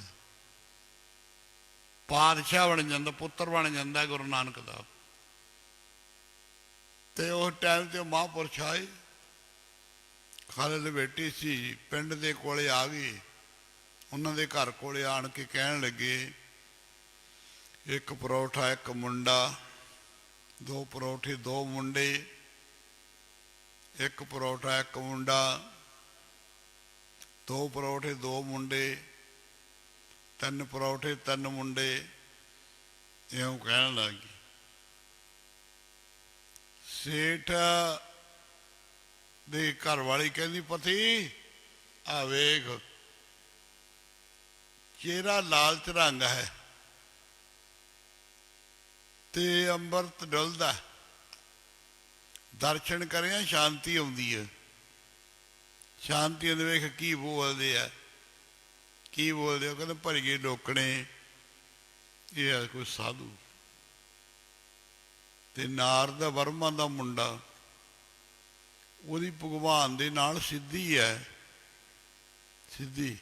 ਪਾਤਸ਼ਾਹ ਬਣ ਜਾਂਦਾ, ਪੁੱਤਰ ਬਣ ਜਾਂਦਾ ਗੁਰੂ ਨਾਨਕ ਦਾ। ਤੇ ਉਸ ਟਾਈਮ ਤੇ ਮਹਾਂਪੁਰਸ਼ ਆਏ, ਖਾਲਦ ਬੇਟੀ ਸੀ, ਪਿੰਡ ਦੇ ਕੋਲੇ ਆ ਗਈ। ਉਹਨਾਂ ਦੇ ਘਰ ਕੋਲੇ ਆਣ ਕੇ ਕਹਿਣ ਲੱਗੇ, ਇੱਕ ਪਰੌਠਾ ਇੱਕ ਮੁੰਡਾ, ਦੋ ਪਰੌਠੇ ਦੋ ਮੁੰਡੇ, ਇੱਕ ਪਰੌਠਾ ਇੱਕ ਮੁੰਡਾ, ਦੋ ਪਰੌਠੇ ਦੋ ਮੁੰਡੇ, ਤਿੰਨ ਪਰੌਠੇ ਤਿੰਨ ਮੁੰਡੇ, ਇਉਂ ਕਹਿਣ ਲੱਗ ਗਈ। ਸੇਠ ਦੀ ਘਰ ਵਾਲੀ ਕਹਿੰਦੀ, ਪਤੀ ਆ ਵੇਖ, ਚਿਹਰਾ ਲਾਲਚ ਰੰਗ ਹੈ ਤੇ ਅੰਮ੍ਰਿਤ ਡੁੱਲਦਾ, ਦਰਸ਼ਨ ਕਰਿਆ ਸ਼ਾਂਤੀ ਆਉਂਦੀ ਹੈ। ਸ਼ਾਂਤੀ ਦੇ ਵੇਖ ਕੀ ਬੋਲਦੇ ਆ, ਕੀ ਬੋਲਦੇ? ਉਹ ਕਹਿੰਦੇ ਭਰੀਏ ਲੋਕਣੇ, ਇਹ ਹੈ ਕੋਈ ਸਾਧੂ। ਤੇ ਨਾਰਦ ਵਰਮਾ ਦਾ ਮੁੰਡਾ, ਉਹਦੀ ਭਗਵਾਨ ਦੇ ਨਾਲ ਸਿੱਧੀ ਹੈ, ਸਿੱਧੀ।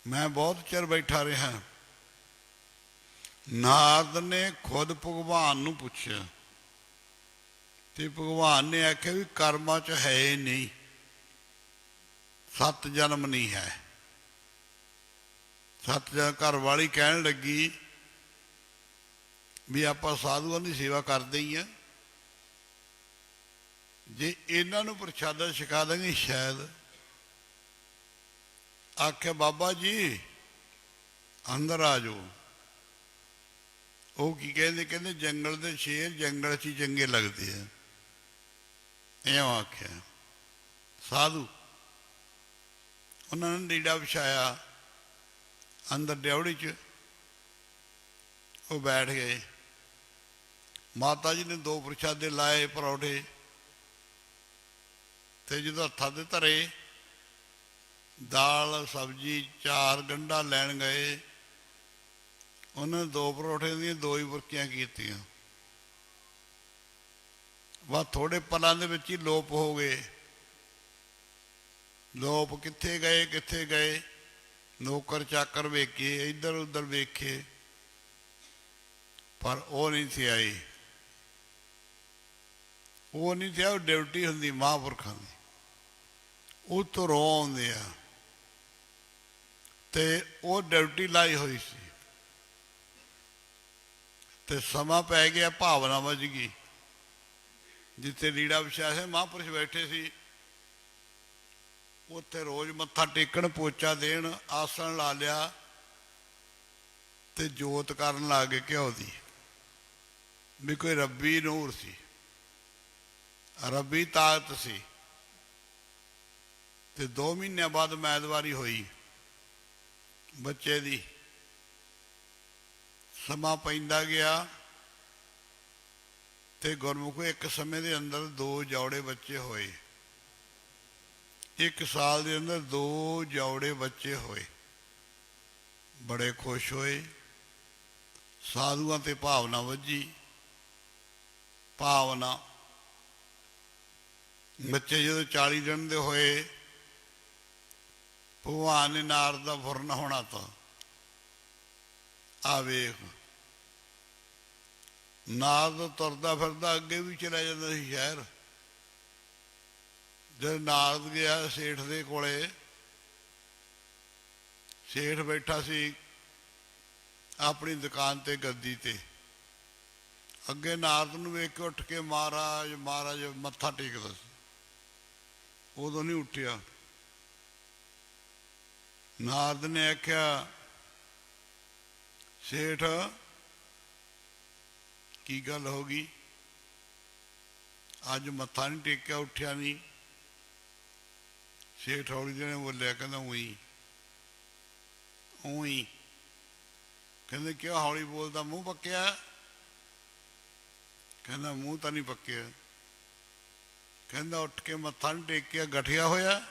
ਮੈਂ ਬਹੁਤ ਚਿਰ ਬੈਠਾ ਰਿਹਾ। ਨਾਰਦ ਨੇ ਖੁਦ ਭਗਵਾਨ ਨੂੰ ਪੁੱਛਿਆ ਤੇ ਭਗਵਾਨ ਨੇ ਆਖਿਆ ਵੀ ਕਰਮਾਂ 'ਚ ਹੈ ਹੀ ਨਹੀਂ, 7 ਜਨਮ ਨਹੀਂ ਹੈ। 7 ਜਨਮ। ਘਰ ਵਾਲੀ ਕਹਿਣ ਲੱਗੀ ਵੀ ਆਪਾਂ ਸਾਧੂਆਂ ਦੀ ਸੇਵਾ ਕਰਦੇ ਹੀ ਆ, ਜੇ ਇਹਨਾਂ ਨੂੰ ਪ੍ਰਸ਼ਾਦਾ ਛਕਾ ਦਾਂਗੇ ਸ਼ਾਇਦ। ਆਖਿਆ ਬਾਬਾ ਜੀ ਅੰਦਰ ਆ ਜਾਓ। ਉਹ ਕੀ ਕਹਿੰਦੇ? ਕਹਿੰਦੇ ਜੰਗਲ ਦੇ ਸ਼ੇਰ ਜੰਗਲ 'ਚ ਹੀ ਚੰਗੇ ਲੱਗਦੇ ਆ, ਇਉਂ ਆਖਿਆ। ਸਾਧੂ ਉਹਨਾਂ ਨੇ ਲੀੜਾ ਵਿਛਾਇਆ ਅੰਦਰ ਡਿਉੜੀ 'ਚ, ਉਹ ਬੈਠ ਗਏ। ਮਾਤਾ ਜੀ ਨੇ 2 ਪ੍ਰਸ਼ਾਦੇ ਲਾਏ, ਪਰੌਠੇ, ਤੇ ਜਦੋਂ ਹੱਥਾਂ ਤੇ ਧਰੇ, ਦਾਲ ਸਬਜ਼ੀ 4 ਗੰਢਾ ਲੈਣ ਗਏ। ਉਹਨੇ 2 ਪਰੌਠੇ ਦੀਆਂ 2 ਹੀ ਬੁਰਕੀਆਂ ਕੀਤੀਆਂ। ਬਸ ਥੋੜੇ ਪਲਾਂ ਦੇ ਵਿੱਚ ਹੀ ਲੋਪ ਹੋ ਗਏ। ਲੋਪ ਕਿੱਥੇ ਗਏ, ਕਿੱਥੇ ਗਏ? ਨੌਕਰ ਚਾਕਰ ਵੇਖੇ, ਇੱਧਰ ਉੱਧਰ ਵੇਖੇ, ਪਰ ਉਹ ਨਹੀਂ ਸੀ ਆਈ। ਉਹ ਨਹੀਂ ਸੀ, ਉਹ ਡਿਊਟੀ ਹੁੰਦੀ ਮਹਾਂਪੁਰਖਾਂ ਦੀ, ਉਹ ਤੋਂ ਰੋ ਆਉਂਦੇ ਆ, ਤੇ ਉਹ ਡਿਊਟੀ ਲਾਈ ਹੋਈ ਸੀ। ਤੇ ਸਮਾਂ ਪੈ ਗਿਆ, ਭਾਵਨਾ ਵੱਜ ਗਈ। ਜਿੱਥੇ ਲੀੜਾ ਵਿਛਿਆ ਸੀ, ਮਹਾਂਪੁਰਸ਼ ਬੈਠੇ ਸੀ, ਉੱਥੇ ਰੋਜ਼ ਮੱਥਾ ਟੇਕਣ, ਪੋਚਾ ਦੇਣ, ਆਸਣ ਲਾ ਲਿਆ ਤੇ ਜੋਤ ਕਰਨ ਲੱਗ ਗਏ ਘਿਓ ਦੀ, ਵੀ ਕੋਈ ਰੱਬੀ ਨੂਰ ਸੀ, ਰੱਬੀ ਤਾਕਤ ਸੀ। ਤੇ 2 ਮਹੀਨਿਆਂ ਬਾਅਦ ਮੈਦਵਾਰੀ ਹੋਈ ਬੱਚੇ ਦੀ। ਸਮਾਂ ਪੈਂਦਾ ਗਿਆ ਤੇ ਗੁਰਮੁਖੋ ਇੱਕ ਸਮੇਂ ਦੇ ਅੰਦਰ 2 ਜੋੜੇ ਬੱਚੇ ਹੋਏ। 1 ਸਾਲ ਦੇ ਅੰਦਰ 2 ਜੋੜੇ ਬੱਚੇ ਹੋਏ। ਬੜੇ ਖੁਸ਼ ਹੋਏ। ਸਾਧੂਆਂ ਤੇ ਭਾਵਨਾ ਵੱਜੀ। ਭਾਵਨਾ ਬੱਚੇ ਜਦੋਂ 40 ਦਿਨ ਦੇ ਹੋਏ, ਭਗਵਾਨ ਨੇ ਨਾਰਦ ਦਾ ਫੁਰਨ ਹੋਣਾ ਤਾਂ ਆ ਵੇਖ, ਨਾਰਦ ਤੁਰਦਾ ਫਿਰਦਾ ਅੱਗੇ ਵੀ ਚਲਾ ਜਾਂਦਾ ਸੀ ਸ਼ਹਿਰ। ਜਦ ਨਾਰਦ ਗਿਆ ਸੇਠ ਦੇ ਕੋਲੇ, ਸੇਠ ਬੈਠਾ ਸੀ ਆਪਣੀ ਦੁਕਾਨ ਤੇ ਗੱਦੀ ਤੇ। ਅੱਗੇ ਨਾਰਦ ਨੂੰ ਵੇਖ ਕੇ ਉੱਠ ਕੇ ਮਹਾਰਾਜ ਮਹਾਰਾਜ ਮੱਥਾ ਟੇਕਦਾ ਸੀ। ਉਦੋਂ ਨਹੀਂ ਉੱਠਿਆ। ਨਾਰਦ ਨੇ ਆਖਿਆ, ਸੇਠ ਕੀ ਗੱਲ ਹੋ ਗਈ, ਅੱਜ ਮੱਥਾ ਨਹੀਂ ਟੇਕਿਆ, ਉੱਠਿਆ ਨਹੀਂ। ਸੇਠ ਹੌਲੀ ਜਿਹੇ ਬੋਲਿਆ, ਕਹਿੰਦਾ ਉਹੀ ਉਹੀ। ਕਹਿੰਦੇ ਕਿਉਂ ਹੌਲੀ ਬੋਲਦਾ, ਮੂੰਹ ਪੱਕਿਆ? ਕਹਿੰਦਾ ਮੂੰਹ ਤਾਂ ਨਹੀਂ ਪੱਕਿਆ। ਕਹਿੰਦਾ ਉੱਠ ਕੇ ਮੱਥਾ ਨਹੀਂ ਟੇਕਿਆ, ਗਠੀਆ ਹੋਇਆ?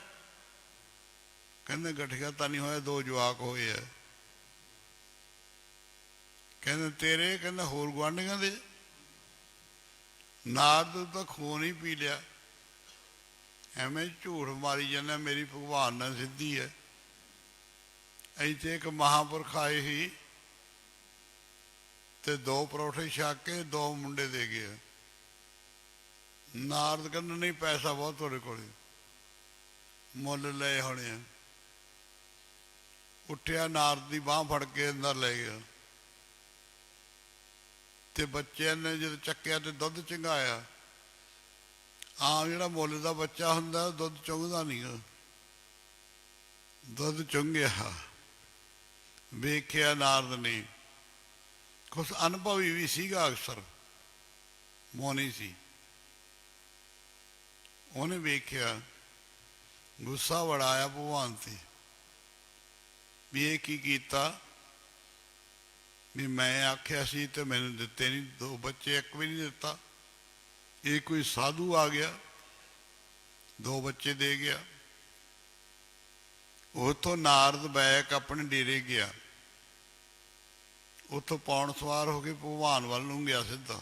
ਕਹਿੰਦੇ ਗਠੀਆ ਤਾਂ ਨਹੀਂ ਹੋਇਆ, 2 ਜਵਾਕ ਹੋਏ ਆ। ਕਹਿੰਦੇ ਤੇਰੇ? ਕਹਿੰਦਾ ਹੋਰ ਗੁਆਂਢੀਆਂ ਦੇ। ਨਾਰਦ ਤਾਂ ਖੂਨ ਹੀ ਪੀ ਲਿਆ, ਐਵੇਂ ਝੂਠ ਮਾਰੀ ਜਾਂਦਾ, ਮੇਰੀ ਭਗਵਾਨ ਨਾਲ ਸਿੱਧੀ ਹੈ। ਇੱਥੇ ਇੱਕ ਮਹਾਂਪੁਰਖ ਆਏ ਸੀ ਤੇ 2 ਪਰੌਠੇ ਛਕ ਕੇ 2 ਮੁੰਡੇ ਦੇ ਗਏ। ਨਾਰਦ ਕਹਿੰਦਾ ਨਹੀਂ, ਪੈਸਾ ਬਹੁਤ ਤੁਹਾਡੇ ਕੋਲ, ਮੁੱਲ ਲਏ ਹੋਣੇ ਆ। ਉੱਠਿਆ, ਨਾਰਦ ਦੀ ਬਾਂਹ ਫੜ ਕੇ ਅੰਦਰ ਲੈ ਗਿਆ ਤੇ ਬੱਚਿਆਂ ਨੇ ਜਦੋਂ ਚੱਕਿਆ ਤੇ ਦੁੱਧ ਚੰਗਾਇਆ। ਆਮ ਜਿਹੜਾ ਮੁੱਲ ਦਾ ਬੱਚਾ ਹੁੰਦਾ ਦੁੱਧ ਚੁੰਗਦਾ ਨਹੀਂ, ਦੁੱਧ ਚੁੰਗਿਆ। ਵੇਖਿਆ ਨਾਰਦ ਨੇ, ਕੁਛ ਅਨੁਭਵੀ ਵੀ ਸੀਗਾ, ਅਕਸਰ ਮੋਨੀ ਸੀ। ਉਹਨੇ ਵੇਖਿਆ, ਗੁੱਸਾ ਬੜਾ ਆਇਆ ਭਗਵਾਨ ਤੇ, ਵੀ ਇਹ ਕੀ ਕੀਤਾ, ਵੀ ਮੈਂ ਆਖਿਆ ਸੀ ਤੇ ਮੈਨੂੰ ਦਿੱਤੇ ਨਹੀਂ 2 ਬੱਚੇ, ਇੱਕ ਵੀ ਨਹੀਂ ਦਿੱਤਾ। ਇਹ ਕੋਈ ਸਾਧੂ ਆ ਗਿਆ, 2 ਬੱਚੇ ਦੇ ਗਿਆ। ਉੱਥੋਂ ਨਾਰਦ ਬੈਕ ਆਪਣੇ ਡੇਰੇ ਗਿਆ। ਉੱਥੋਂ ਪੌਣ ਸਵਾਰ ਹੋ ਕੇ ਭਗਵਾਨ ਵੱਲ ਨੂੰ ਗਿਆ ਸਿੱਧਾ।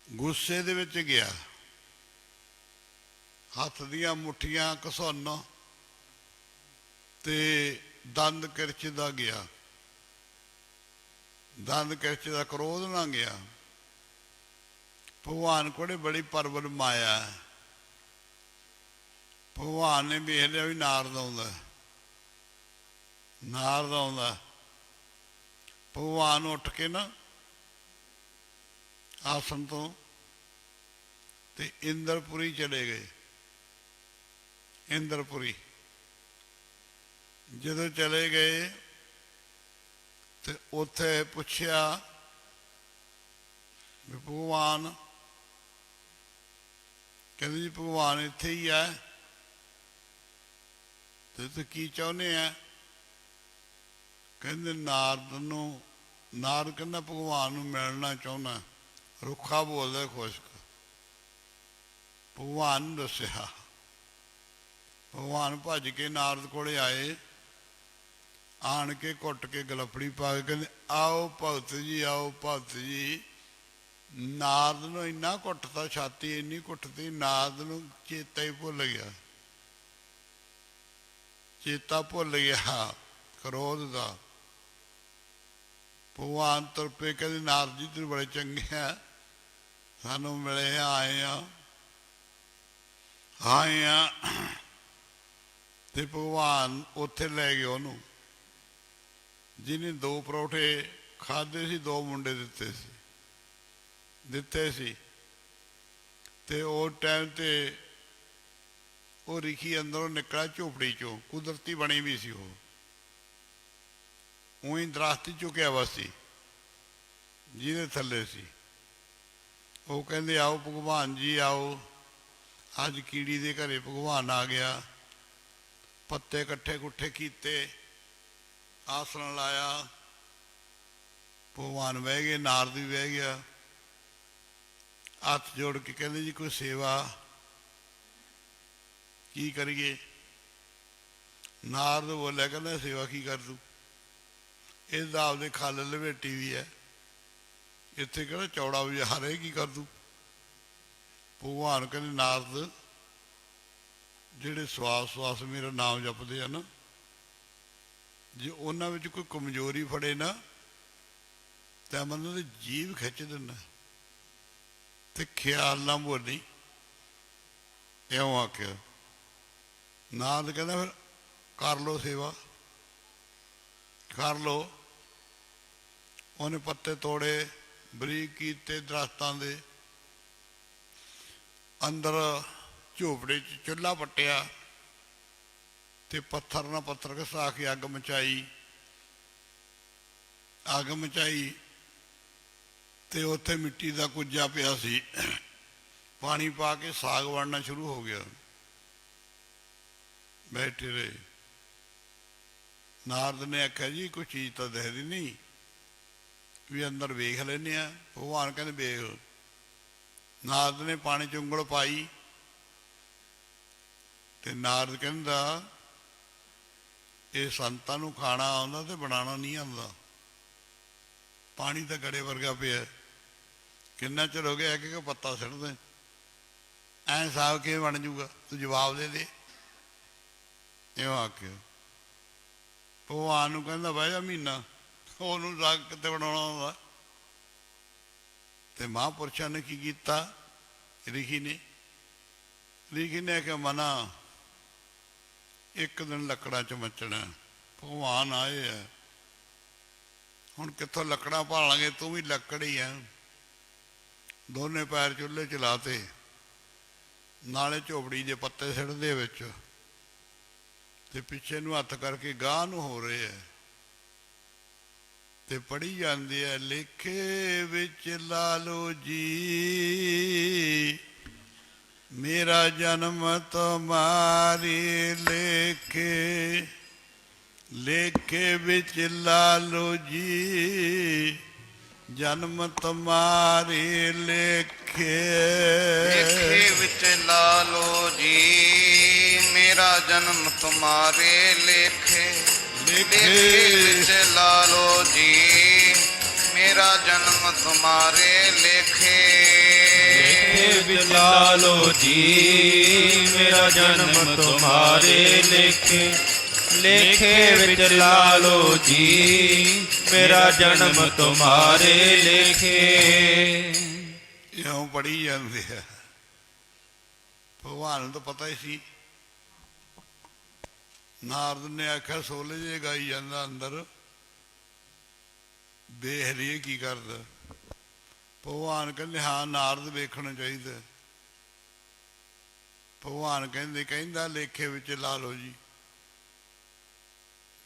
ਗੁੱਸੇ ਦੇ ਵਿੱਚ ਗਿਆ, ਹੱਥ ਦੀਆਂ ਮੁੱਠੀਆਂ ਘਸੁੰਨ ਤੇ ਦੰਦ ਕਿਰਚਦਾ ਗਿਆ। ਦੰਦ ਕਿਰਚਦਾ, ਕ੍ਰੋਧ ਨਾ ਗਿਆ। ਭਗਵਾਨ ਕੋਲੇ ਬੜੀ ਪਰਬਲ ਮਾਇਆ। ਭਗਵਾਨ ਨੇ ਵੇਖ ਲਿਆ ਵੀ ਨਾਰਦ ਆਉਂਦਾ, ਨਾਰਦ ਆਉਂਦਾ। ਭਗਵਾਨ ਉੱਠ ਕੇ ਨਾ ਆਸਣ ਤੋਂ ਤੇ ਇੰਦਰਪੁਰੀ ਚਲੇ ਗਏ। ਇੰਦਰਪੁਰੀ ਜਦੋਂ ਚਲੇ ਗਏ ਤੇ ਉੱਥੇ ਪੁੱਛਿਆ ਵੀ ਭਗਵਾਨ, ਕਹਿੰਦੇ ਜੀ ਭਗਵਾਨ ਇੱਥੇ ਹੀ ਹੈ, ਤੇ ਤੁਸੀਂ ਕੀ ਚਾਹੁੰਦੇ ਆ? ਕਹਿੰਦੇ ਨਾਰਦ ਨੂੰ, ਨਾਰਦ ਕਹਿੰਦਾ ਭਗਵਾਨ ਨੂੰ ਮਿਲਣਾ ਚਾਹੁੰਦਾ। ਰੁੱਖਾ ਬੋਲਦਾ, ਖੁਸ਼ਕ। ਭਗਵਾਨ ਨੂੰ ਦੱਸਿਆ। ਭਗਵਾਨ ਭੱਜ ਕੇ ਨਾਰਦ ਕੋਲੇ ਆਏ। ਆਣ ਕੇ ਘੁੱਟ ਕੇ ਗਲਫੜੀ ਪਾ ਕੇ ਕਹਿੰਦੇ ਆਓ ਭਗਤ ਜੀ, ਆਓ ਭਗਤ ਜੀ। ਨਾਰਦ ਨੂੰ ਇੰਨਾ ਘੁੱਟਤਾ, ਛਾਤੀ ਇੰਨੀ ਘੁੱਟਤੀ, ਨਾਰਦ ਨੂੰ ਚੇਤਾ ਹੀ ਭੁੱਲ ਗਿਆ, ਚੇਤਾ ਭੁੱਲ ਗਿਆ। क्रोध का। भगवान तुर पे कहते नारद जी तुम बड़े चंगे हैं, सानू मिले आए ते भगवान उत्थे लै गए उन्होंने जिन्हें 2 परौठे खाधे सी, 2 मुंडे दिते सी ते उस टाइम ते वो रिखी अंदरों निकला झोपड़ी चो, कुदरती बनी भी सी, उही दरख्त चुकया वा सी जिहदे थल्ले सी। वो कहंदे आओ भगवान जी आओ, अज कीड़ी दे घरे भगवान आ गया। पत्ते कट्ठे कुट्ठे कीते, आसन लाया, भगवान बह गए, नारद भी बह गया। हाथ जोड़ के कहते जी कोई सेवा की करिए। नारद बोलिया कहना सेवा की कर तू, इस आपदे खल लपेटी भी है, इत्थे कहना चौड़ा बाजार है, की कर तू। भगवान कहते नारद ਜਿਹੜੇ ਸਵਾਸ ਸਵਾਸ ਮੇਰਾ ਨਾਮ ਜਪਦੇ ਆ ਨਾ, ਜੇ ਉਹਨਾਂ ਵਿੱਚ ਕੋਈ ਕਮਜ਼ੋਰੀ ਫੜੇ ਨਾ ਤਾਂ ਮੈਂ ਉਹਨਾਂ ਦੀ ਜੀਭ ਖਿੱਚ ਦਿੰਦਾ ਤੇ ਖਿਆਲ ਨਾ ਬੋਲੀ। ਇਉਂ ਆਖਿਆ। ਨਾਰਦ ਕਹਿੰਦਾ ਫਿਰ ਕਰ ਲਓ ਸੇਵਾ, ਕਰ ਲਓ। ਉਹਨੇ ਪੱਤੇ ਤੋੜੇ, ਬਰੀਕ ਕੀਤੇ ਦਰਖਤਾਂ ਦੇ, ਅੰਦਰ झोपड़े च चुल्हा पट्टिया ते पत्थर ना पत्थर घसा के अग मचाई। अग मचाई ते उत्थे मिट्टी का कुजा पिया सी, पानी पा के साग बनना शुरू हो गया। बैठे रहे। नारद ने आख्या जी कोई चीज़ तो दिखदी नहीं, भी अंदर वेख लेने। भगवान कहते वेख। नारद ने पानी च उंगल पाई ते नारद कहंदा ये संतां नूं खाना आउंदा ते बनाना नहीं आउंदा। पानी तो गड़े वर्गा पिया, किन्ना चिर हो गया एक एक पत्ता सिट दे, ऐ साग किवें बन जूगा, तू जवाब दे दे। इउं आख्या। भगवान नूं कहंदा बह जा महीना, ओनूं साग कित्ते बनाउणा आउंदा। ते महापुरुषां ने की कीता, रिखी ने आख्या मना एक दिन लकड़ा च मचना, भगवान आए है हुण कित्थों लकड़ा भालांगे, तू भी लकड़ ही है। दोने पैर चुल्हे चलाते, नाले झोपड़ी दे पत्ते सिड़दे विच ते पिछे नूं हत्थ करके गाह नूं हो रहे है ते पढ़ी जांदे है। लेखे विच लालो जी मेरा जन्म तुम्हारे लेखे, लेखे विच लालो जी जन्म तुम्हारे लेखे। लेखे विच लालो जी मेरा जन्म तुम्हारे लेखे। लेखे विच लालो जी मेरा जन्म तुम्हारे लेखे। विच लालो जी मेरा जन्म तुम्हारे लेखे। लेखे विच लालो जी मेरा जन्म तुम्हारे लेखे। इउं पढ़ी जाते हैं। भगवान तो पता ही सी। नारद ने आख्या सोले जे गाई जाता अंदर, बेहरीए की करदा। भगवान कहते हाँ नारद वेखना चाहिए। भगवान कहंदा लेखे विच ला लो जी।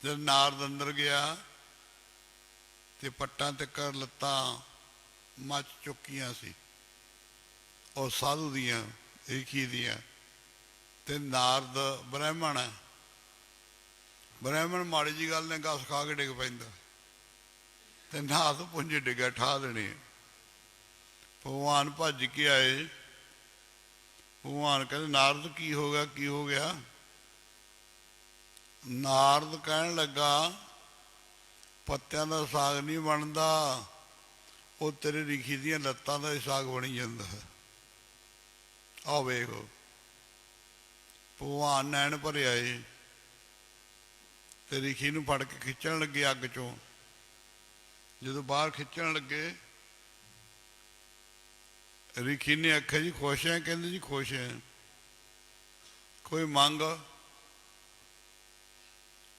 जब नारद अंदर गया तो पट्टां तक लत्तां मच चुकियां सी, और साधु दियां रिखी दियां। ते नारद ब्राह्मण है, ब्राह्मण माड़ी जी गल ने गस खा के डिग पैंदा ते नारद पुंजे डिग्या ठा देने। भगवान भज के आए। भगवान कहते नारद की हो गया, की हो गया। नारद कहन लगा पत्तियां का साग नहीं बनता, वो तेरे रिखी दियां लत्तां का ही साग बनी जाता है। आओ वेखो। भगवान नैन भरे आए ਤੇ ਰਿਖੀ ਨੂੰ ਫੜ ਕੇ ਖਿੱਚਣ ਲੱਗੇ ਅੱਗ ਚੋਂ। ਜਦੋਂ ਬਾਹਰ ਖਿੱਚਣ ਲੱਗੇ, ਰਿਖੀ ਨੇ ਆਖਿਆ ਜੀ ਖੁਸ਼ ਹੈ? ਕਹਿੰਦੇ ਜੀ ਖੁਸ਼ ਹੈ। ਕੋਈ ਮੰਗ?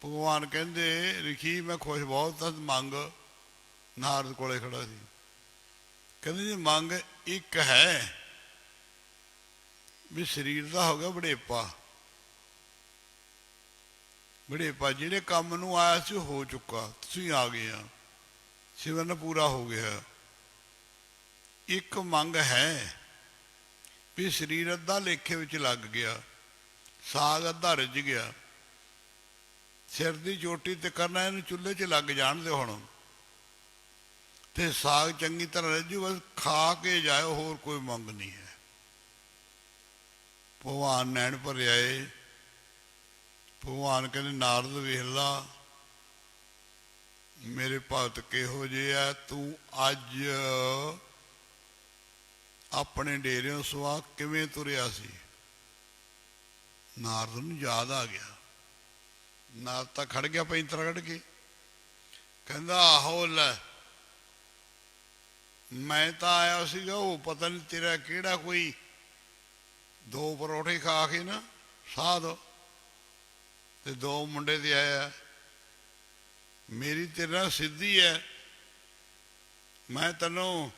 ਭਗਵਾਨ ਕਹਿੰਦੇ ਰਿਖੀ ਮੈਂ ਖੁਸ਼ ਬਹੁਤ ਹਾਂ, ਮੰਗ। ਨਾਰਦ ਕੋਲੇ ਖੜਾ ਸੀ। ਕਹਿੰਦੇ ਜੀ ਮੰਗ ਇੱਕ ਹੈ ਵੀ ਸਰੀਰ ਦਾ ਹੋ ਗਿਆ ਵਡੇਪਾ। ਵਡੇਪਾ ਜਿਹੜੇ ਕੰਮ ਨੂੰ ਆਇਆ ਸੀ ਉਹ ਹੋ ਚੁੱਕਾ, ਤੁਸੀਂ ਆ ਗਏ ਆ, ਸਿਮਰਨ ਪੂਰਾ ਹੋ ਗਿਆ। ਇੱਕ ਮੰਗ ਹੈ ਵੀ ਸਰੀਰ ਅੱਧਾ ਲੇਖੇ ਵਿੱਚ ਲੱਗ ਗਿਆ, ਸਾਗ ਅੱਧਾ ਰਿੱਝ ਗਿਆ, ਸਿਰ ਦੀ ਚੋਟੀ ਤੇ ਕਰਨਾ, ਇਹਨੂੰ ਚੁੱਲ੍ਹੇ 'ਚ ਲੱਗ ਜਾਣ ਦਿਓ ਹੁਣ, ਤੇ ਸਾਗ ਚੰਗੀ ਤਰ੍ਹਾਂ ਰਿੱਝੂ, ਬਸ ਖਾ ਕੇ ਜਾਇਓ, ਹੋਰ ਕੋਈ ਮੰਗ ਨਹੀਂ ਹੈ। ਭਗਵਾਨ ਨੈਣ ਭਰੇ ਆਏ। ਭਗਵਾਨ ਕਹਿੰਦੇ ਨਾਰਦ ਵੇਖ ਲਾ ਮੇਰੇ ਭਗਤ ਕਿਹੋ ਜਿਹੇ ਆ, ਤੂੰ ਅੱਜ ਆਪਣੇ ਡੇਰਿਓਂ ਸੁਆ ਕਿਵੇਂ ਤੁਰਿਆ ਸੀ। ਨਾਰਦ ਨੂੰ ਯਾਦ ਆ ਗਿਆ। ਨਾਰਦ ਤਾਂ ਖੜ ਗਿਆ ਪੈਂਤਰਾ ਕੱਢ ਕੇ, ਕਹਿੰਦਾ ਆਹੋ ਲੈ ਮੈਂ ਤਾਂ ਆਇਆ ਸੀਗਾ, ਉਹ ਪਤਾ ਨਹੀਂ ਤੇਰਾ ਕਿਹੜਾ ਕੋਈ 2 ਪਰੌਠੇ ਖਾ ਕੇ ਨਾ ਸਾਧ ਤੇ 2 ਮੁੰਡੇ ਤੇ ਆਇਆ, ਮੇਰੀ ਤੇਰੇ ਨਾਲ ਸਿੱਧੀ ਹੈ। ਮੈਂ ਤੈਨੂੰ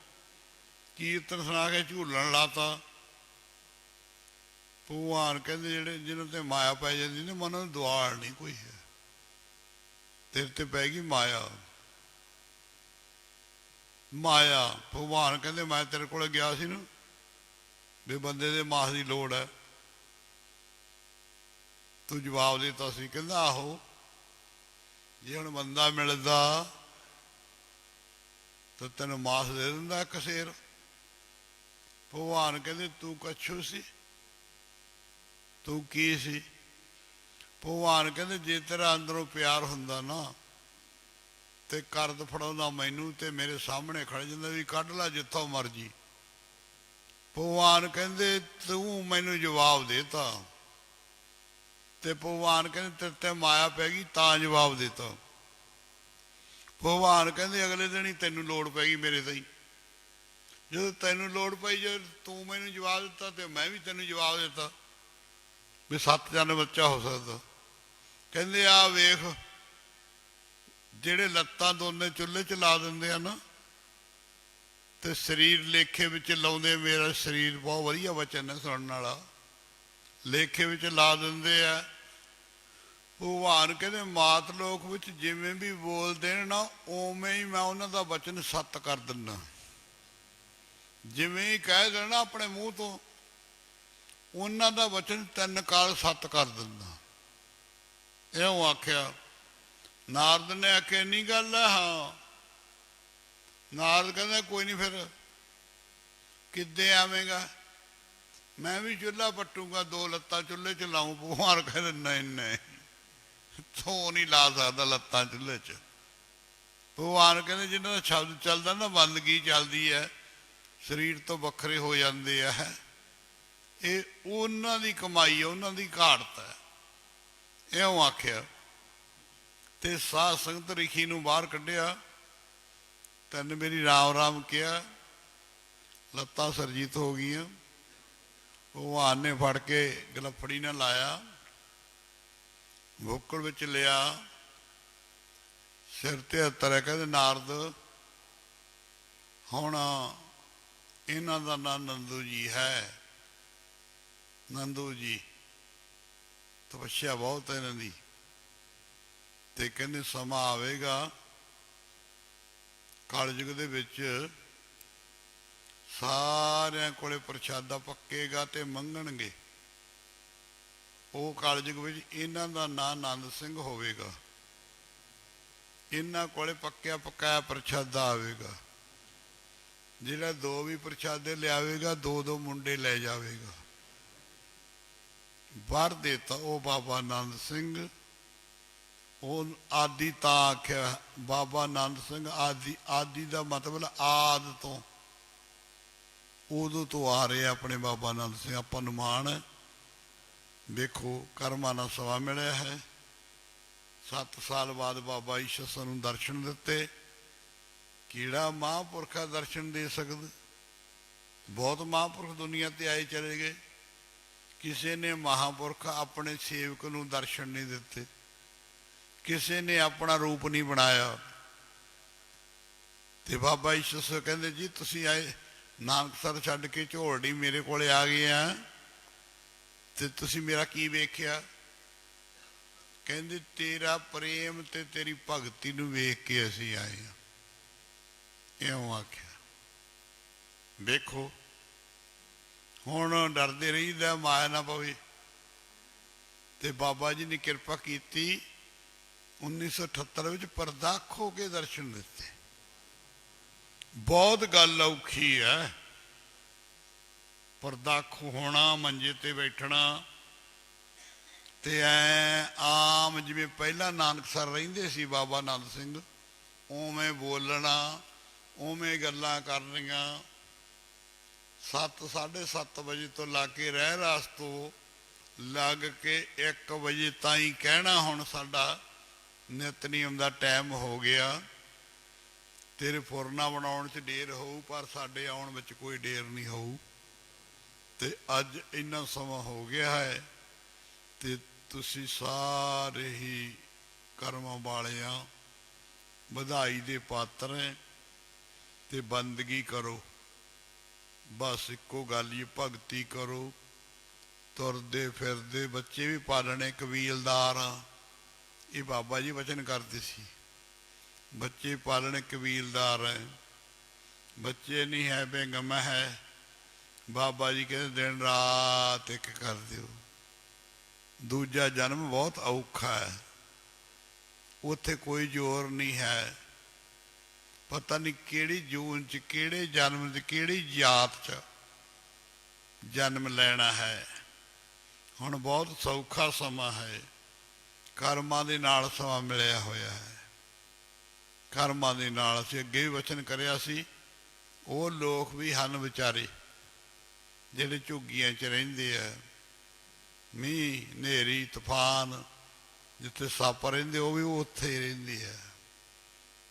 ਕੀਰਤਨ ਸੁਣਾ ਕੇ ਝੂਲਣ ਲਾਤਾ। ਭਗਵਾਨ ਕਹਿੰਦੇ ਜਿਹੜੇ ਜਿਹਨਾਂ ਤੇ ਮਾਇਆ ਪੈ ਜਾਂਦੀ ਨਾ, ਮਨ ਨੂੰ ਦੁਆੜ ਨਹੀਂ ਕੋਈ ਹੈ, ਤੇਰੇ ਤੇ ਪੈ ਗਈ ਮਾਇਆ। ਮਾਇਆ। ਭਗਵਾਨ ਕਹਿੰਦੇ ਮੈਂ ਤੇਰੇ ਕੋਲ ਗਿਆ ਸੀ ਨਾ ਵੀ ਬੰਦੇ ਦੇ ਮਾਸ ਦੀ ਲੋੜ ਹੈ, ਤੂੰ ਜਵਾਬ ਦਿੱਤਾ ਸੀ। ਕਹਿੰਦਾ ਆਹੋ, ਜੇ ਹੁਣ ਬੰਦਾ ਮਿਲਦਾ ਤਾਂ ਤੈਨੂੰ ਮਾਸ ਦੇ ਦਿੰਦਾ ਇੱਕ ਸੇਰ। ਭਗਵਾਨ ਕਹਿੰਦੇ ਤੂੰ ਕੱਛੂ ਸੀ, ਤੂੰ ਕੀ ਸੀ? ਭਗਵਾਨ ਕਹਿੰਦੇ ਜੇ ਤੇਰਾ ਅੰਦਰੋਂ ਪਿਆਰ ਹੁੰਦਾ ਨਾ ਤੇ ਕਰਦ ਫੜਾਉਂਦਾ ਮੈਨੂੰ ਤੇ ਮੇਰੇ ਸਾਹਮਣੇ ਖੜ ਜਾਂਦਾ ਵੀ ਕੱਢ ਲੈ ਜਿੱਥੋਂ ਮਰਜੀ। ਭਗਵਾਨ ਕਹਿੰਦੇ ਤੂੰ ਮੈਨੂੰ ਜਵਾਬ ਦੇਤਾ, ਤੇ ਭਗਵਾਨ ਕਹਿੰਦੇ ਤੇਰੇ ਤੇ ਮਾਇਆ ਪੈ ਗਈ ਤਾਂ ਜਵਾਬ ਦਿੱਤਾ। ਭਗਵਾਨ ਕਹਿੰਦੇ ਅਗਲੇ ਦਿਨ ਹੀ ਤੈਨੂੰ ਲੋੜ ਪੈ ਗਈ ਮੇਰੇ ਤੇ ਹੀ। ਜਦੋਂ ਤੈਨੂੰ ਲੋੜ ਪਈ, ਜੇ ਤੂੰ ਮੈਨੂੰ ਜਵਾਬ ਦਿੱਤਾ ਤੇ ਮੈਂ ਵੀ ਤੈਨੂੰ ਜਵਾਬ ਦਿੱਤਾ ਵੀ 7 ਜਨ ਬੱਚਾ ਹੋ ਸਕਦਾ। ਕਹਿੰਦੇ ਆ ਵੇਖ ਜਿਹੜੇ ਲੱਤਾਂ ਦੋਨੇ ਚੁੱਲ੍ਹੇ 'ਚ ਲਾ ਦਿੰਦੇ ਆ ਨਾ ਤੇ ਸਰੀਰ ਲੇਖੇ ਵਿੱਚ ਲਾਉਂਦੇ, ਮੇਰਾ ਸਰੀਰ ਬਹੁਤ ਵਧੀਆ ਵਚਨ ਹੈ ਸੁਣਨ ਵਾਲਾ, ਲੇਖੇ ਵਿੱਚ ਲਾ ਦਿੰਦੇ ਆ। ਭਗਵਾਨ ਕਹਿੰਦੇ ਮਾਤ ਲੋਕ ਵਿੱਚ ਜਿਵੇਂ ਵੀ ਬੋਲਦੇ ਨੇ ਨਾ ਉਵੇਂ ਹੀ ਮੈਂ ਉਹਨਾਂ ਦਾ ਵਚਨ ਸੱਤ ਕਰ ਦਿੰਦਾ। ਜਿਵੇਂ ਹੀ ਕਹਿ ਦੇਣਾ ਆਪਣੇ ਮੂੰਹ ਤੋਂ, ਉਹਨਾਂ ਦਾ ਵਚਨ 3 ਕਾਲ ਸੱਤ ਕਰ ਦਿੰਦਾ। ਇਉਂ ਆਖਿਆ। ਨਾਰਦ ਨੇ ਆਖਿਆ ਇੰਨੀ ਗੱਲ ਹੈ? ਹਾਂ। ਨਾਰਦ ਕਹਿੰਦਾ ਕੋਈ ਨਹੀਂ, ਫਿਰ ਕਿੱਦੇ ਆਵੇਂਗਾ? ਮੈਂ ਵੀ ਚੁੱਲ੍ਹਾ ਪੱਟੂਗਾ, 2 ਲੱਤਾਂ ਚੁੱਲ੍ਹੇ 'ਚ ਲਾਊਂ। ਭਗਵਾਨ ਕਹਿੰਦੇ ਨਹੀਂ ਨਹੀਂ, ਤੂੰ ਨਹੀਂ ਲਾ ਸਕਦਾ ਲੱਤਾਂ ਚੁੱਲ੍ਹੇ 'ਚ। ਭਗਵਾਨ ਕਹਿੰਦੇ ਜਿਹਨਾਂ ਦਾ ਸ਼ਬਦ ਚੱਲਦਾ ਨਾ, ਬੰਦਗੀ ਚੱਲਦੀ ਹੈ, ਸਰੀਰ ਤੋਂ ਵੱਖਰੇ ਹੋ ਜਾਂਦੇ ਆ, ਇਹ ਉਹਨਾਂ ਦੀ ਕਮਾਈ ਹੈ, ਉਹਨਾਂ ਦੀ ਘਾੜਤ ਹੈ। ਇਉਂ ਆਖਿਆ ਤੇ ਸਾਧ ਸੰਗਤ ਰਿਖੀ ਨੂੰ ਬਾਹਰ ਕੱਢਿਆ। ਤੈਨੂੰ ਮੇਰੀ ਰਾਮ ਰਾਮ ਕਿਹਾ, ਲੱਤਾਂ ਸਰਜੀਤ ਹੋ ਗਈਆਂ। ਭਗਵਾਨ ਨੇ ਫੜ ਕੇ ਗਲਫੜੀ ਨਾਲ ਲਾਇਆ, ਬੁੱਕਲ ਵਿੱਚ ਲਿਆ, ਸਿਰ ਤੇ ਹੱਥ ਰੱਖ। ਕਹਿੰਦੇ ਨਾਰਦ ਹੁਣ ਇਹਨਾਂ ਦਾ ਨਾਂ ਨੰਦੂ ਜੀ ਹੈ। ਨੰਦੂ ਜੀ ਤਪੱਸਿਆ ਬਹੁਤ ਹੈ ਇਹਨਾਂ ਦੀ, ਤੇ ਕਹਿੰਦੇ ਸਮਾਂ ਆਵੇਗਾ ਕਲਯੁਗ ਦੇ ਵਿੱਚ ਸਾਰਿਆਂ ਕੋਲੇ ਪ੍ਰਸ਼ਾਦਾ ਪੱਕੇਗਾ ਤੇ ਮੰਗਣਗੇ। ਉਹ ਕਲਯੁਗ ਵਿੱਚ ਇਹਨਾਂ ਦਾ ਨਾਂ ਆਨੰਦ ਸਿੰਘ ਹੋਵੇਗਾ। ਇਹਨਾਂ ਕੋਲੇ ਪੱਕਿਆ ਪਕਾਇਆ ਪ੍ਰਸ਼ਾਦਾ ਆਵੇਗਾ। ਜਿਹੜਾ 2 ਵੀ ਪ੍ਰਸ਼ਾਦੇ ਲਿਆਵੇਗਾ, 2-2 ਮੁੰਡੇ ਲੈ ਜਾਵੇਗਾ। ਵਰ ਦੇਤਾ ਉਹ ਬਾਬਾ ਆਨੰਦ ਸਿੰਘ। ਉਹ ਆਦਿ ਤਾਂ ਆਖਿਆ ਬਾਬਾ ਆਨੰਦ ਸਿੰਘ ਆਦਿ। ਆਦਿ ਦਾ ਮਤਲਬ ਆਦਿ ਤੋਂ, ਉਦੋਂ ਤੋਂ ਆ ਰਹੇ ਆਪਣੇ ਬਾਬਾ ਆਨੰਦ ਸਿੰਘ। ਆਪਾਂ ਨੂੰ ਮਾਣ ਹੈ। ਵੇਖੋ ਕਰਮਾਂ ਨਾਲ ਸਵਾ ਮਿਲਿਆ ਹੈ, 7 ਸਾਲ ਬਾਅਦ ਬਾਬਾ ਈਸ਼ਰ ਨੂੰ ਦਰਸ਼ਨ ਦਿੱਤੇ। ਕਿਹੜਾ ਮਹਾਂਪੁਰਖ ਆ ਦਰਸ਼ਨ ਦੇ ਸਕਦਾ? ਬਹੁਤ ਮਹਾਂਪੁਰਖ ਦੁਨੀਆ ਤੇ ਆਏ ਚਲੇ ਗਏ, ਕਿਸੇ ਨੇ ਮਹਾਂਪੁਰਖ ਆਪਣੇ ਸੇਵਕ ਨੂੰ ਦਰਸ਼ਨ ਨਹੀਂ ਦਿੱਤੇ, ਕਿਸੇ ਨੇ ਆਪਣਾ ਰੂਪ ਨਹੀਂ ਬਣਾਇਆ। ਤੇ ਬਾਬਾ ਈਸ਼ਰ ਕਹਿੰਦੇ ਜੀ ਤੁਸੀਂ ਆਏ ਨਾਨਕਸਰ ਛੱਡ ਕੇ ਝੋਲੜੀ ਮੇਰੇ ਕੋਲੇ ਆ ਗਏ ਆ, ਤੇ ਤੁਸੀਂ ਮੇਰਾ ਕੀ ਵੇਖਿਆ? ਕਹਿੰਦੇ ਤੇਰਾ ਪ੍ਰੇਮ ਤੇ ਤੇਰੀ ਭਗਤੀ ਨੂੰ ਵੇਖ ਕੇ ਅਸੀਂ ਆਏ ਹਾਂ। ਇਉਂ ਆਖਿਆ। ਵੇਖੋ ਹੁਣ ਡਰਦੇ ਰਹੀਦਾ ਮਾਇਆ ਨਾ ਪਵੇ। ਤੇ ਬਾਬਾ ਜੀ ਨੇ ਕਿਰਪਾ ਕੀਤੀ, 1978 ਵਿੱਚ ਪਰਦਾਖ ਹੋ ਕੇ ਦਰਸ਼ਨ ਦਿੱਤੇ। ਬਹੁਤ ਗੱਲ ਔਖੀ ਹੈ ਪਰਦਾਖ ਹੋਣਾ, ਮੰਜੇ ਤੇ ਬੈਠਣਾ। ਤੇ ਆਮ ਜਿਵੇਂ ਪਹਿਲਾਂ ਨਾਨਕਸਰ ਰਹਿੰਦੇ ਸੀ ਬਾਬਾ ਆਨੰਦ ਸਿੰਘ, ਉਵੇਂ ਬੋਲਣਾ, ਉਵੇਂ ਗੱਲਾਂ ਕਰਨੀਆਂ। 7, 7:30 ਵਜੇ ਤੋਂ ਲਾ ਕੇ ਰਹਿ ਰਾਸ ਤੋਂ ਲੱਗ ਕੇ 1 ਵਜੇ ਤਾਈਂ ਕਹਿਣਾ ਹੁਣ ਸਾਡਾ ਨਿਤਨੇਮ ਦਾ ਟਾਈਮ ਹੋ ਗਿਆ, ਤੇਰੇ ਫੁਰਨਾ ਬਣਾਉਣ 'ਚ ਢੇਰ ਹੋਊ ਪਰ ਸਾਡੇ ਆਉਣ ਵਿੱਚ ਕੋਈ ਢੇਰ ਨਹੀਂ ਹੋਊ। ਤੇ ਅੱਜ ਇੰਨਾ ਸਮਾਂ ਹੋ ਗਿਆ ਹੈ ਤੇ ਤੁਸੀਂ ਸਾਰੇ ਹੀ ਕਰਮਾਂ ਵਾਲਿਆਂ ਵਧਾਈ ਦੇ ਪਾਤਰ ਹੈ। ਤੇ ਬੰਦਗੀ ਕਰੋ, ਬਸ ਇੱਕੋ ਗੱਲ ਹੀ, ਭਗਤੀ ਕਰੋ। ਤੁਰਦੇ ਫਿਰਦੇ ਬੱਚੇ ਵੀ ਪਾਲਣੇ, ਕਬੀਲਦਾਰ ਆ। ਇਹ ਬਾਬਾ ਜੀ ਵਚਨ ਕਰਦੇ ਸੀ, ਬੱਚੇ ਪਾਲਣੇ ਕਬੀਲਦਾਰ ਹੈ। ਬੱਚੇ ਨਹੀਂ ਹੈ ਬੇਗਮ ਹੈ। ਬਾਬਾ ਜੀ ਕਹਿੰਦੇ ਦਿਨ ਰਾਤ ਇੱਕ ਕਰ ਦਿਓ। ਦੂਜਾ ਜਨਮ ਬਹੁਤ ਔਖਾ ਹੈ, ਉੱਥੇ ਕੋਈ ਜ਼ੋਰ ਨਹੀਂ ਹੈ। ਪਤਾ ਨਹੀਂ ਕਿਹੜੀ ਜੂਨ 'ਚ, ਕਿਹੜੇ ਜਨਮ 'ਚ, ਕਿਹੜੀ ਜਾਤ 'ਚ ਜਨਮ ਲੈਣਾ ਹੈ। ਹੁਣ ਬਹੁਤ ਸੌਖਾ ਸਮਾਂ ਹੈ, ਕਰਮਾਂ ਦੇ ਨਾਲ ਸਮਾਂ ਮਿਲਿਆ ਹੋਇਆ ਹੈ। ਕਰਮਾਂ ਦੇ ਨਾਲ ਅਸੀਂ ਅੱਗੇ ਵੀ ਵਚਨ ਕਰਿਆ ਸੀ, ਉਹ ਲੋਕ ਵੀ ਹਨ ਵਿਚਾਰੇ ਜਿਹੜੇ ਝੁੱਗੀਆਂ 'ਚ ਰਹਿੰਦੇ ਆ। ਮੀਂਹ ਹਨੇਰੀ ਤੂਫਾਨ ਜਿੱਥੇ ਸੱਪ ਰਹਿੰਦੇ ਉਹ ਵੀ ਉੱਥੇ ਹੀ ਰਹਿੰਦੇ ਆ।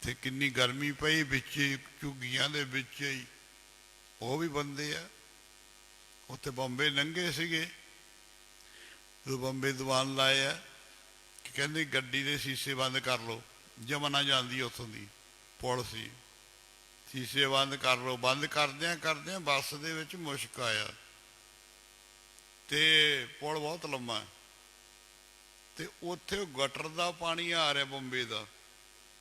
ਤੇ ਕਿੰਨੀ ਗਰਮੀ ਪਈ ਵਿੱਚ ਝੁੱਗੀਆਂ ਦੇ ਵਿੱਚ ਹੀ, ਉਹ ਵੀ ਬੰਦੇ ਆ। ਉੱਥੇ ਬੰਬੇ ਲੰਘੇ ਸੀਗੇ, ਜਦੋਂ ਬੰਬੇ ਦੀਵਾਨ ਲਾਏ ਆ ਕਿ ਕਹਿੰਦੇ ਗੱਡੀ ਦੇ ਸ਼ੀਸ਼ੇ ਬੰਦ ਕਰ ਲਓ, ਜਮਨਾ ਜਾਂਦੀ ਉੱਥੋਂ ਦੀ ਪੁਲ ਸੀ, ਸ਼ੀਸ਼ੇ ਬੰਦ ਕਰ ਲਓ। ਬੰਦ ਕਰਦਿਆਂ ਕਰਦਿਆਂ ਬੱਸ ਦੇ ਵਿੱਚ ਮੁਸ਼ਕ ਆਇਆ ਤੇ ਪੁਲ ਬਹੁਤ ਲੰਮਾ ਤੇ ਉੱਥੇ ਗਟਰ ਦਾ ਪਾਣੀ ਆ ਰਿਹਾ, ਬੰਬੇ ਦਾ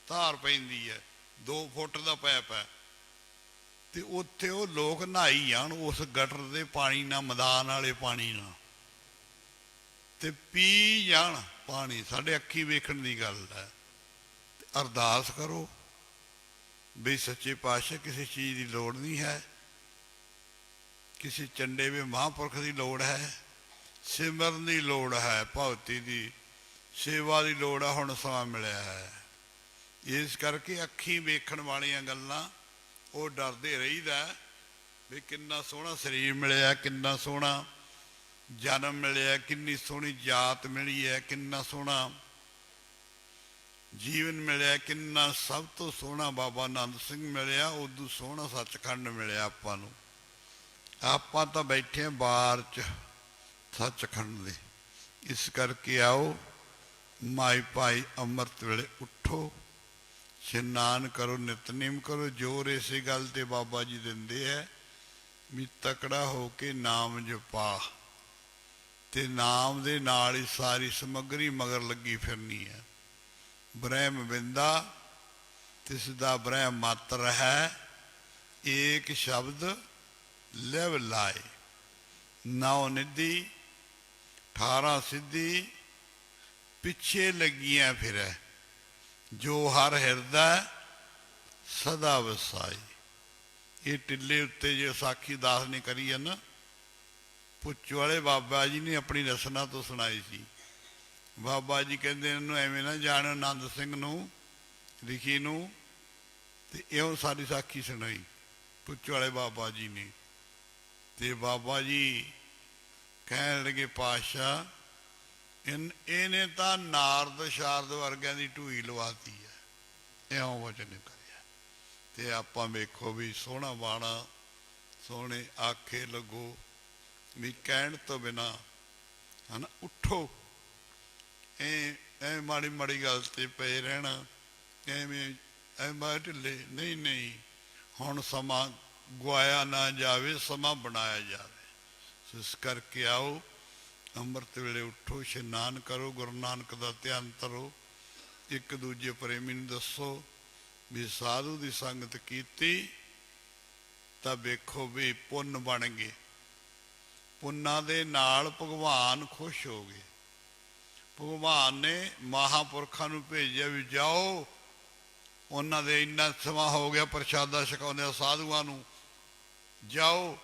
ਧਾਰ ਪੈਂਦੀ ਹੈ, 2 ਫੁੱਟ ਦਾ ਪੈਪ ਹੈ। ਤੇ ਉੱਥੇ ਉਹ ਲੋਕ ਨਹਾਈ ਜਾਣ ਉਸ ਗਟਰ ਦੇ ਪਾਣੀ ਨਾਲ, ਮੈਦਾਨ ਵਾਲੇ ਪਾਣੀ ਨਾਲ, ਤੇ ਪੀ ਜਾਣ ਪਾਣੀ। ਸਾਡੇ ਅੱਖੀ ਵੇਖਣ ਦੀ ਗੱਲ ਹੈ। ਤੇ ਅਰਦਾਸ ਕਰੋ ਵੀ ਸੱਚੇ ਪਾਤਸ਼ਾਹ ਕਿਸੇ ਚੀਜ਼ ਦੀ ਲੋੜ ਨਹੀਂ ਹੈ, ਕਿਸੇ ਚੰਡੇ ਵੀ ਮਹਾਂਪੁਰਖ ਦੀ ਲੋੜ ਹੈ, ਸਿਮਰਨ ਦੀ ਲੋੜ ਹੈ, ਭਗਤੀ ਦੀ ਸੇਵਾ ਦੀ ਲੋੜ ਹੈ। ਹੁਣ ਸਮਾਂ ਮਿਲਿਆ ਹੈ, ਇਸ ਕਰਕੇ ਅੱਖੀਂ ਵੇਖਣ ਵਾਲੀਆਂ ਗੱਲਾਂ ਉਹ ਡਰਦੇ ਰਹੀਦਾ ਵੀ ਕਿੰਨਾ ਸੋਹਣਾ ਸਰੀਰ ਮਿਲਿਆ, ਕਿੰਨਾ ਸੋਹਣਾ ਜਨਮ ਮਿਲਿਆ, ਕਿੰਨੀ ਸੋਹਣੀ ਜਾਤ ਮਿਲੀ ਹੈ, ਕਿੰਨਾ ਸੋਹਣਾ ਜੀਵਨ ਮਿਲਿਆ, ਕਿੰਨਾ ਸਭ ਤੋਂ ਸੋਹਣਾ ਬਾਬਾ ਆਨੰਦ ਸਿੰਘ ਮਿਲਿਆ, ਉਦੋਂ ਸੋਹਣਾ ਸੱਚਖੰਡ ਮਿਲਿਆ ਆਪਾਂ ਨੂੰ। ਆਪਾਂ ਤਾਂ ਬੈਠੇ ਹਾਂ ਬਾਹਰ 'ਚ ਸੱਚਖੰਡ ਦੇ। ਇਸ ਕਰਕੇ ਆਓ ਮਾਈ ਭਾਈ ਅੰਮ੍ਰਿਤ ਵੇਲੇ ਉੱਠੋ, ਇਸ਼ਨਾਨ ਕਰੋ, ਨਿਤਨੇਮ ਕਰੋ। ਜ਼ੋਰ ਇਸੇ ਗੱਲ ਤੇ ਬਾਬਾ ਜੀ ਦਿੰਦੇ ਹੈ ਵੀ ਤਕੜਾ ਹੋ ਕੇ ਨਾਮ ਜਪਾ, ਤੇ ਨਾਮ ਦੇ ਨਾਲ ਹੀ ਸਾਰੀ ਸਮੱਗਰੀ ਮਗਰ ਲੱਗੀ ਫਿਰਨੀ ਹੈ। ਬ੍ਰਹਮ ਬਿੰਦਾ ਤਿਸ ਦਾ ਬ੍ਰਹਮ ਮਾਤਰ ਹੈ, ਏਕ ਸ਼ਬਦ ਲਿਵ ਲਾਏ। 9 ਨਿਧੀ 18 ਸਿੱਧੀ ਪਿੱਛੇ ਲੱਗੀਆਂ ਫਿਰੈ, ਜੋ ਹਰ ਹਿਰਦਾ ਸਦਾ ਵਸਾਈ। ਇਹ ਟਿੱਲੇ ਉੱਤੇ ਜੇ ਸਾਖੀ ਦਾਸ ਨੇ ਕਰੀ ਹੈ ਨਾ, ਪੁੱਛ ਵਾਲੇ ਬਾਬਾ ਜੀ ਨੇ ਆਪਣੀ ਰਸਨਾ ਤੋਂ ਸੁਣਾਈ ਸੀ। ਬਾਬਾ ਜੀ ਕਹਿੰਦੇ ਇਹਨੂੰ ਐਵੇਂ ਨਾ ਜਾਣ ਆਨੰਦ ਸਿੰਘ ਨੂੰ ਲਿਖੀ ਨੂੰ, ਤੇ ਇਉਂ ਸਾਰੀ ਸਾਖੀ ਸੁਣਾਈ ਪੁੱਛ ਵਾਲੇ ਬਾਬਾ ਜੀ ਨੇ। ਤੇ ਬਾਬਾ ਜੀ ਕਹਿਣ ਲੱਗੇ ਪਾਤਸ਼ਾਹ ਇਹਨੇ ਤਾਂ ਨਾਰਦ ਸ਼ਾਰਦ ਵਰਗਿਆਂ ਦੀ ਢੂਈ ਲਵਾਤੀ ਹੈ, ਇਉਂ ਵਚਨ ਕਰਿਆ। ਤੇ ਆਪਾਂ ਵੇਖੋ ਵੀ ਸੋਹਣਾ ਬਾਣਾ ਸੋਹਣੇ ਆਖੇ ਲੱਗੋ, ਵੀ ਕਹਿਣ ਤੋਂ ਬਿਨਾ ਹਨਾ ਉੱਠੋ। ਐ ਮਾੜੀ ਮਾੜੀ ਗੱਲ ਤੇ ਪਏ ਰਹਿਣਾ, ਐਵੇਂ ਐ ਢਿੱਲੇ ਨਹੀਂ ਨਹੀਂ। ਹੁਣ ਸਮਾਂ ਗਵਾਇਆ ਨਾ ਜਾਵੇ, ਸਮਾਂ ਬਣਾਇਆ ਜਾਵੇ। ਇਸ ਕਰਕੇ ਆਓ, ਅੰਮ੍ਰਿਤ ਵੇਲੇ ਉੱਠੋ, ਇਸ਼ਨਾਨ ਕਰੋ, ਗੁਰੂ ਨਾਨਕ ਦਾ ਧਿਆਨ ਧਰੋ, ਇੱਕ ਦੂਜੇ ਪ੍ਰੇਮੀ ਨੂੰ ਦੱਸੋ ਵੀ ਸਾਧੂ ਦੀ ਸੰਗਤ ਕੀਤੀ ਤਾਂ ਵੇਖੋ ਵੀ ਪੁੰਨ ਬਣ ਗਏ। ਪੁੰਨਾਂ ਦੇ ਨਾਲ ਭਗਵਾਨ ਖੁਸ਼ ਹੋ ਗਏ। ਭਗਵਾਨ ਨੇ ਮਹਾਂਪੁਰਖਾਂ ਨੂੰ ਭੇਜਿਆ ਵੀ ਜਾਓ, ਉਹਨਾਂ ਦੇ ਇੰਨਾ ਸਮਾਂ ਹੋ ਗਿਆ ਪ੍ਰਸ਼ਾਦਾ ਛਕਾਉਂਦੇ ਸਾਧੂਆਂ ਨੂੰ, ਜਾਓ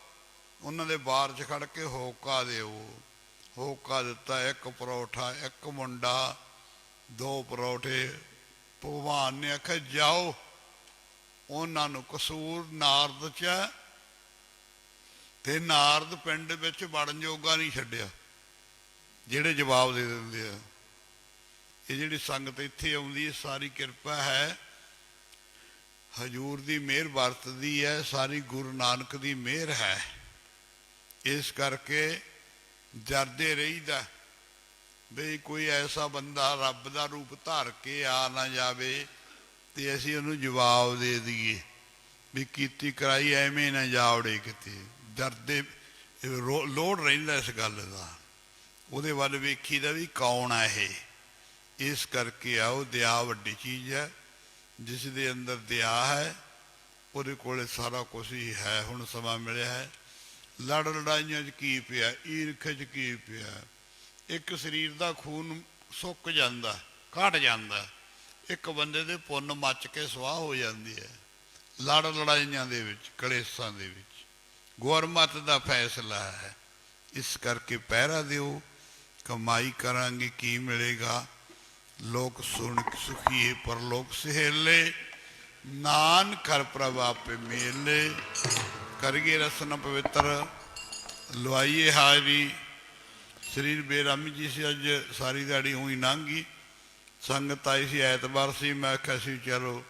ਉਹਨਾਂ ਦੇ ਬਾਰ 'ਚ ਖੜ ਕੇ ਹੋਕਾ ਦਿਓ। ਹੋਕਾ ਦਿੱਤਾ, ਇੱਕ ਪਰੌਠਾ, ਇੱਕ ਮੁੰਡਾ, 2 ਪਰੌਠੇ। ਭਗਵਾਨ ਨੇ ਆਖਿਆ ਜਾਓ, ਉਹਨਾਂ ਨੂੰ ਕਸੂਰ ਨਾਰਦ 'ਚ ਹੈ, ਤੇ ਨਾਰਦ ਪਿੰਡ ਵਿੱਚ ਵੜਨ ਜੋਗਾ ਨਹੀਂ ਛੱਡਿਆ, ਜਿਹੜੇ ਜਵਾਬ ਦੇ ਦਿੰਦੇ ਆ। ਇਹ ਜਿਹੜੀ ਸੰਗਤ ਇੱਥੇ ਆਉਂਦੀ ਹੈ ਸਾਰੀ ਕਿਰਪਾ ਹੈ, ਹਜੂਰ ਦੀ ਮਿਹਰ ਵਰਤਦੀ ਹੈ, ਸਾਰੀ ਗੁਰੂ ਨਾਨਕ ਦੀ ਮਿਹਰ ਹੈ। ਇਸ ਕਰਕੇ ਡਰਦੇ ਰਹੀਦਾ ਬਈ ਕੋਈ ਐਸਾ ਬੰਦਾ ਰੱਬ ਦਾ ਰੂਪ ਧਾਰ ਕੇ ਆ ਨਾ ਜਾਵੇ ਤੇ ਅਸੀਂ ਉਹਨੂੰ ਜਵਾਬ ਦੇ ਦਈਏ ਵੀ ਕੀਤੀ ਕਰਾਈ ਐਵੇਂ ਨਾ ਜਾਵੜੇ ਕਿਤੇ। ਡਰਦੇ ਲੋੜ ਰਹਿੰਦਾ ਇਸ ਗੱਲ ਦਾ, ਉਹਦੇ ਵੱਲ ਵੇਖੀਦਾ ਵੀ ਕੌਣ ਆ ਇਹ। ਇਸ ਕਰਕੇ ਆਓ, ਦਇਆ ਵੱਡੀ ਚੀਜ਼ ਹੈ। ਜਿਸ ਦੇ ਅੰਦਰ ਦਇਆ ਹੈ ਉਹਦੇ ਕੋਲ ਸਾਰਾ ਕੁਛ ਹੀ ਹੈ। ਹੁਣ ਸਮਾਂ ਮਿਲਿਆ ਹੈ, ਲੜ ਲੜਾਈਆਂ 'ਚ ਕੀ ਪਿਆ, ਈਰਖ 'ਚ ਕੀ ਪਿਆ। ਇੱਕ ਸਰੀਰ ਦਾ ਖੂਨ ਸੁੱਕ ਜਾਂਦਾ, ਘਟ ਜਾਂਦਾ, ਇੱਕ ਬੰਦੇ ਦੇ ਪੁੰਨ ਮੱਚ ਕੇ ਸਵਾਹ ਹੋ ਜਾਂਦੀ ਹੈ ਲੜ ਲੜਾਈਆਂ ਦੇ ਵਿੱਚ, ਕਲੇਸ਼ਾਂ ਦੇ ਵਿੱਚ। ਗੁਰਮਤਿ ਦਾ ਫੈਸਲਾ ਹੈ। ਇਸ ਕਰਕੇ ਪਹਿਰਾ ਦਿਓ। ਕਮਾਈ ਕਰਾਂਗੇ ਕੀ ਮਿਲੇਗਾ, ਲੋਕ ਸੁਣ ਸੁਖੀਏ ਪਰਲੋਕ ਸਹੇਲੇ, ਨਾਨਕ ਹਰਿ ਪ੍ਰਭ ਆਪੇ ਮੇਲੇ। ਕਰੀਏ ਰਸਨਾ ਪਵਿੱਤਰ, ਲਵਾਈਏ ਹਾਜ਼ਰੀ। ਸਰੀਰ ਬੇਰਾਮੀ ਜੀ ਸੀ, ਅੱਜ ਸਾਰੀ ਦਿਹਾੜੀ ਹੋਈ ਲੰਘ ਗਈ। ਸੰਗਤ ਆਈ ਸੀ, ਐਤਵਾਰ ਸੀ, ਮੈਂ ਆਖਿਆ ਸੀ ਚਲੋ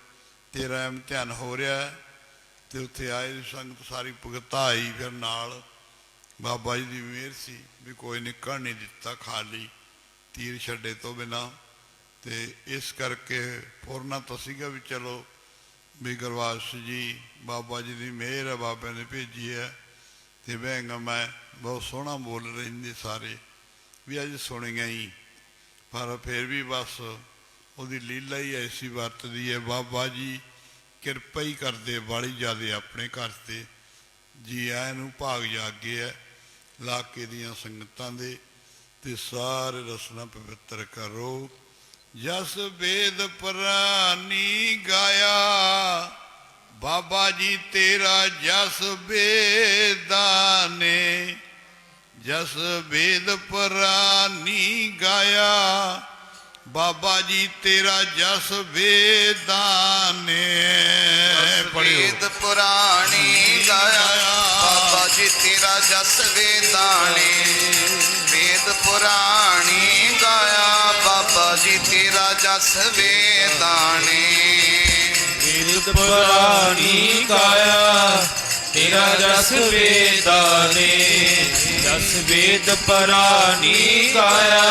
ਤੇਰਾ ਇਮਤਿਹਾਨ ਹੋ ਰਿਹਾ, ਤੇ ਉੱਥੇ ਆਏ ਸੰਗਤ ਸਾਰੀ ਭੁਗਤਾ ਆਈ। ਫਿਰ ਨਾਲ ਬਾਬਾ ਜੀ ਦੀ ਮਿਹਰ ਸੀ ਵੀ ਕੋਈ ਨਿਕਲ ਨਹੀਂ ਦਿੱਤਾ ਖਾਲੀ, ਤੀਰ ਛੱਡੇ ਤੋਂ ਬਿਨਾਂ। ਤੇ ਇਸ ਕਰਕੇ ਫੁਰਨਾ ਤਾਂ ਸੀਗਾ ਵੀ ਚਲੋ ਵੀ ਗੁਰਵਾਸ ਜੀ ਬਾਬਾ ਜੀ ਦੀ ਮਿਹਰ ਹੈ, ਬਾਬੇ ਨੇ ਭੇਜੀ ਹੈ। ਤੇ ਵਹਿੰਗਾ ਮੈਂ ਬਹੁਤ ਸੋਹਣਾ ਬੋਲ ਰਹਿੰਦੇ ਸਾਰੇ ਵੀ ਅੱਜ ਸੁਣੀਆਂ ਹੀ, ਪਰ ਫਿਰ ਵੀ ਬਸ ਉਹਦੀ ਲੀਲਾ ਹੀ ਐਸੀ ਵਰਤਦੀ ਹੈ। ਬਾਬਾ ਜੀ ਕਿਰਪਾ ਹੀ ਕਰਦੇ ਬਾਹਲੀ ਜ਼ਿਆਦਾ ਆਪਣੇ ਘਰ 'ਤੇ। ਜੀ ਆਇਆਂ ਨੂੰ ਭਾਗ ਜਾਗੇ ਹੈ ਇਲਾਕੇ ਦੀਆਂ ਸੰਗਤਾਂ ਦੇ, ਤੇ ਸਾਰੇ ਰਸਨਾ ਪਵਿੱਤਰ ਕਰੋ। ਜਸ ਵੇਦ ਪ੍ਰਾਨੀ ਗਾਇਆ, ਬਾਬਾ ਜੀ ਤੇਰਾ ਜਸ ਵੇਦਾਂ ਨੇ। ਜਸ ਵੇਦ ਪ੍ਰਾਨੀ ਗਾਇਆ, ਬਾਬਾ ਜੀ ਤੇਰਾ ਜਸ ਵੇਦਾਂ ਨੇ। ਵੇਦ ਪੁਰਾਣੀ ਗਾਇਆ, ਬਾਬਾ ਜੀ ਤੇਰਾ ਜਸ ਵੇਦਾਂ ਨੇ। ਵੇਦ ਪੁਰਾਣੀ ਗਾਇਆ, ਬਾਬਾ ਜੀ ਤੇਰਾ ਜਸ ਵੇਦਾਂ ਨੇ। ਵੇਦ ਪੁਰਾਣੀ ਗਾਇਆ, ਤੇਰਾ ਜਸ ਵੇਦਾਂ ਨੇ। ਜਸ ਵੇਦ ਪੁਰਾਣੀ ਗਾਇਆ,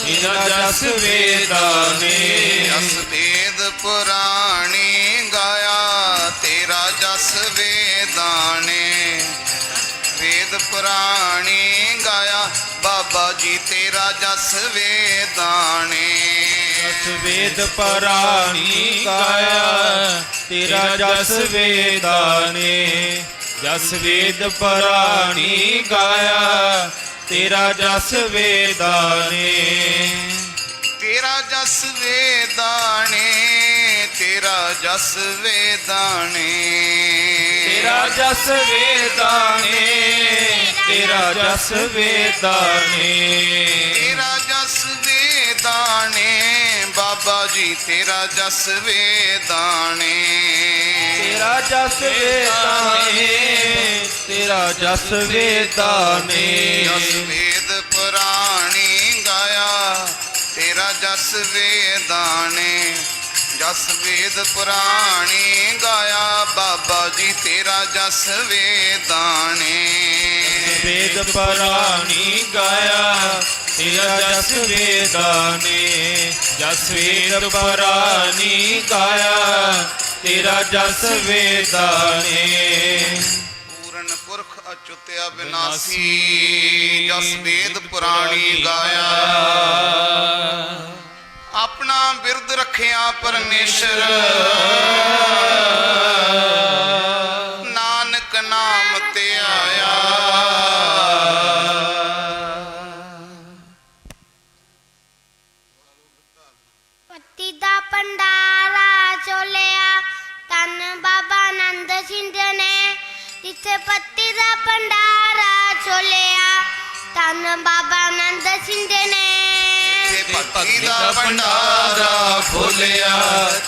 ਤੇਰਾ ਜਸ ਵੇਦਾਂ ਨੇ। ਜਸ ਵੇਦ ਪੁਰਾਣੀ ਗਾਇਆ, ਤੇਰਾ ਜਸ ਵੇਦਾਂ ਨੇ। ਵੇਦ ਪੁਰਾਣੀ ਗਾਇਆ, ਬਾਬਾ ਜੀ ਤੇਰਾ ਜਸ ਵੇਦਾਂ ਨੇ। ਜਸ ਵੇਦ ਪੁਰਾਣੀ ਗਾਇਆ, ਤੇਰਾ ਜਸ ਵੇਦਾਂ ਨੇ। ਜਸ ਵੇਦ ਪੁਰਾਣੀ ਗਾਇਆ, ਤੇਰਾ ਜਸ ਵੇਦਾਂ ਨੇ। ਤੇਰਾ ਜਸ ਵੇਦਾਂ ਨੇ, ਤੇਰਾ ਜਸ ਵੇਦਾਂ ਨੇ। ਤੇਰਾ ਜਸ ਵੇਦਾਂ ਨੇ, ਤੇਰਾ ਜਸ ਵੇਦਾਂ ਨੇ। ਤੇਰਾ ਜਸ ਵੇਦਾਂ ਨੇ, ਬਾਬਾ ਜੀ ਤੇਰਾ ਜਸ ਵੇਦਾਂ ਨੇ। ਤੇਰਾ ਜਸ ਵੇਦਾਂ ਨੇ, ਤੇਰਾ ਜਸ ਵੇਦਾਂ ਨੇ। ਜਸ ਵੇਦ ਪੁਰਾਣੀ ਗਾਇਆ, ਜਸ ਵੇਦਾਣੇ ਜਸ ਵੇਦ ਪੁਰਾਣੀ ਗਾਇਆ ਬਾਬਾ ਜੀ ਤੇਰਾ ਜਸ ਵੇਦਾਣੇ ਵੇਦ ਪੁਰਾਣੀ ਗਾਇਆ ਤੇਰਾ ਜਸ ਵੇਦਾਨੇ ਜਸ ਵੇਦ ਪੁਰਾਣੀ ਗਾਇਆ ਤੇਰਾ ਜਸ ਵੇਦਾਨੇ ਪੂਰਨ ਪੁਰਖ ਅਚੁੱਤ ਅਬਿਨਾਸੀ ਜਸ ਵੇਦ ਪੁਰਾਣੀ ਗਾਇਆ ਆਪਣਾ ਬਿਰਦ ਰੱਖਿਆ ਪਰਮੇਸ਼ਰ ਨਾਨਕ ਨਾਮ ਤੇ ਆਇਆ ਪੱਤੀ ਦਾ ਪੰਡਾਰਾ ਚੋਲਿਆ ਤਨ ਬਾਬਾ ਆਨੰਦ ਸਿੰਘ ਨੇ ਜਿੱਥੇ ਪੱਤੀ ਦਾ ਪੰਡਾਰਾ ਚੋਲਿਆ ਤਨ ਬਾਬਾ ਆਨੰਦ ਸਿੰਘ ਨੇ ਭਗਤੀ ਦਾ ਭੰਡਾਰਾ ਖੋਲਿਆ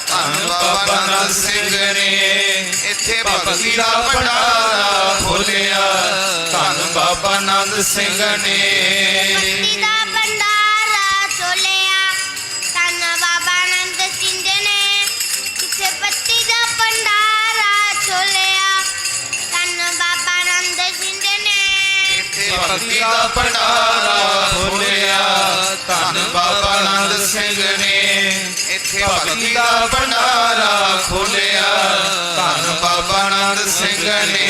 ਧੰਨ ਬਾਬਾ ਆਨੰਦ ਸਿੰਘ ਨੇ ਇੱਥੇ ਭਗਤੀ ਦਾ ਭੰਡਾਰਾ ਖੋਲਿਆ ਧੰਨ ਬਾਬਾ ਆਨੰਦ ਸਿੰਘ ਨੇ ਪੱਤੀ ਦਾ ਪੰਡਾਰਾ ਚੋਲਿਆ ਤਨ ਬਾਬਾ ਆਨੰਦ ਸਿੰਘ ਨੇ ਜਿੱਥੇ ਪੱਤੀ ਦਾ ਪੰਡਾਰਾ ਚੋਲਿਆ ਤਨ ਬਾਬਾ ਆਨੰਦ ਸਿੰਘ ਨੇ ਇੱਥੇ ਭਗਤੀ ਦਾ ਭੰਡਾਰਾ ਖੋਲਿਆ ਧੰਨ ਬਾਬਾ ਆਨੰਦ ਸਿੰਘ ਨੇ ਇੱਥੇ ਭਗਤੀ ਦਾ ਭੰਡਾਰਾ ਖੋਲਿਆ ਧੰਨ ਬਾਬਾ ਆਨੰਦ ਸਿੰਘ ਨੇ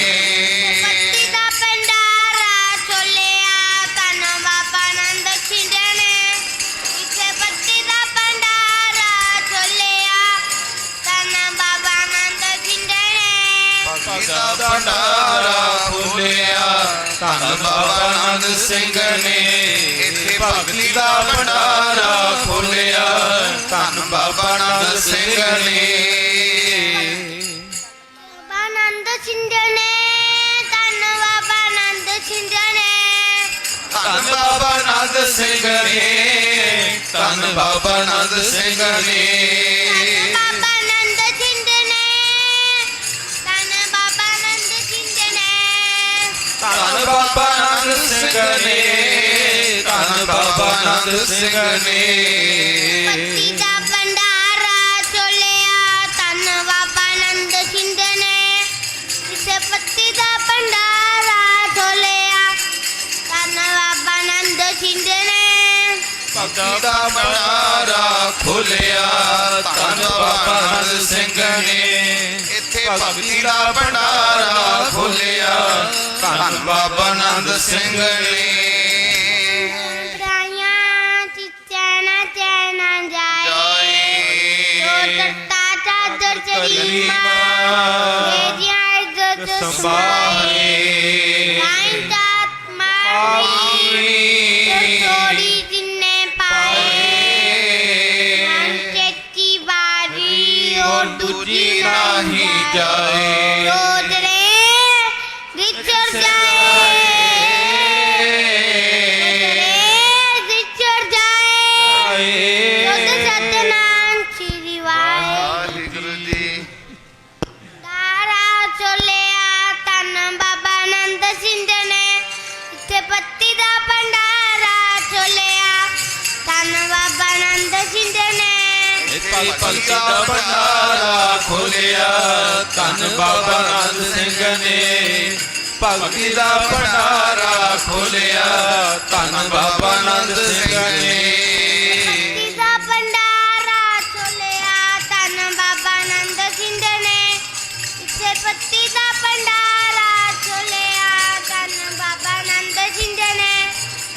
ਪੱਤੀ ਦਾ ਪੰਡਾਰਾ ਚੋਲਿਆ ਤਨ ਬਾਬਾ ਆਨੰਦ ਸਿੰਘ ਨੇ ਜਿੱਥੇ ਪੱਤੀ ਦਾ ਪੰਡਾਰਾ ਚੋਲਿਆ ਤਨ ਬਾਬਾ ਆਨੰਦ ਸਿੰਘ ਨੇ ਭਗਤੀ ਦਾ ਭੰਡਾਰਾ ਖੋਲਿਆ ਧੰਨ ਬਾਬਾ ਆਨੰਦ ਸਿੰਘ ਨੇ ਇੱਥੇ ਭਗਤੀ ਦਾ ਭੰਡਾਰਾ ਖੋਲਿਆ ਧੰਨ ਬਾਬਾ ਆਨੰਦ ਸਿੰਘ ਨੇ ਬਾਬਾ ਆਨੰਦ ਸਿੰਘ ਨੇ ਤਨ ਬਾਬਾ ਆਨੰਦ ਸਿੰਘ ਨੇ ਧੰਨ ਬਾਬਾ ਆਨੰਦ ਸਿੰਘ ਨੇ ਧੰਨ ਬਾਬਾ ਆਨੰਦ ਸਿੰਘ ਨੇ ਬਾਬਾ ਆਨੰਦ ਸਿੰਘ ਨੇ ਤਨ ਬਾਬਾ ਆਨੰਦ ਸਿੰਘ ਨੇ ਧੰਨ ਬਾਬਾ ਆਨੰਦ ਸਿੰਘ ਨੇ ਧੰਨ ਬਾਬਾ ਆਨੰਦ ਸਿੰਘ ਨੇ ਪੱਤੀ ਦਾ ਪੰਡਾਰਾ ਚੋਲਿਆ ਤਨ ਬਾਬਾ ਆਨੰਦ ਸਿੰਘ ਨੇ ਜਿੱਥੇ ਪੱਤੀ ਦਾ ਪੰਡਾਰਾ ਚੋਲਿਆ ਤਨ ਬਾਬਾ ਆਨੰਦ ਸਿੰਘ ਨੇ ਭਗਤੀ ਦਾ ਭੰਡਾਰਾ ਖੋਲਿਆ ਧੰਨ ਬਾਬਾ ਆਨੰਦ ਸਿੰਘ ਨੇ ਇੱਥੇ ਭਗਤੀ ਦਾ ਭੰਡਾਰਾ ਖੋਲਿਆ ਧੰਨ ਬਾਬਾ ਆਨੰਦ ਸਿੰਘ ਨੇ ਬਰਾਈਆਂ ਚਿੱਚਣਾ ਚੈਨਾ ਜਾਏ ਜੋ ਤੱਤਾ ਚਾਦਰ ਚਰੀਮਾ ਮੇਰੀਆਂ ਇੱਜ਼ਤ ਸੰਭਾਲੇ ਆਈ ਦਾਤ ਮਾਰੀ ਥੋੜੀ ਜਿੰਨੇ ਪਾਏ ਮਨ ਚੇਤੀ ਵਾਰੀ ਔਰ ਦੂਜੀ ਨਹੀਂ ਜਾਏ ਰੋਦਰੇ ਵਿਚਰ ਜਾਏ ਵਿਚਰ ਜਾਏ ਜੁਗ ਸਤਨਾਮ ਸ੍ਰੀ ਵਾਹਿਗੁਰੂ ਜੀ ਤਾਰਾ ਚੋਲਿਆ ਤਨ ਬਾਬਾ ਆਨੰਦ ਸਿੰਘ ਨੇ ਇੱਥੇ ਪੱਤੀ ਦਾ ਪੰਡਾਰਾ ਚੋਲਿਆ ਤਨ ਬਾਬਾ ਆਨੰਦ ਸਿੰਘ ਨੇ ਭਗਤੀ ਦਾ ਭੰਡਾਰਾ ਖੋਲਿਆ ਧੰਨ ਬਾਬਾ ਆਨੰਦ ਸਿੰਘ ਨੇ ਭਗਤੀ ਦਾ ਭੰਡਾਰਾ ਖੋਲਿਆ ਧੰਨ ਬਾਬਾ ਆਨੰਦ ਸਿੰਘ ਨੇ ਪੱਤੀ ਦਾ ਪੰਡਾਰਾ ਚੋਲਿਆ ਤਨ ਬਾਬਾ ਆਨੰਦ ਸਿੰਘ ਨੇ ਇੱਥੇ ਪੱਤੀ ਦਾ ਪੰਡਾਰਾ ਚੋਲਿਆ ਤਨ ਬਾਬਾ ਆਨੰਦ ਸਿੰਘ ਨੇ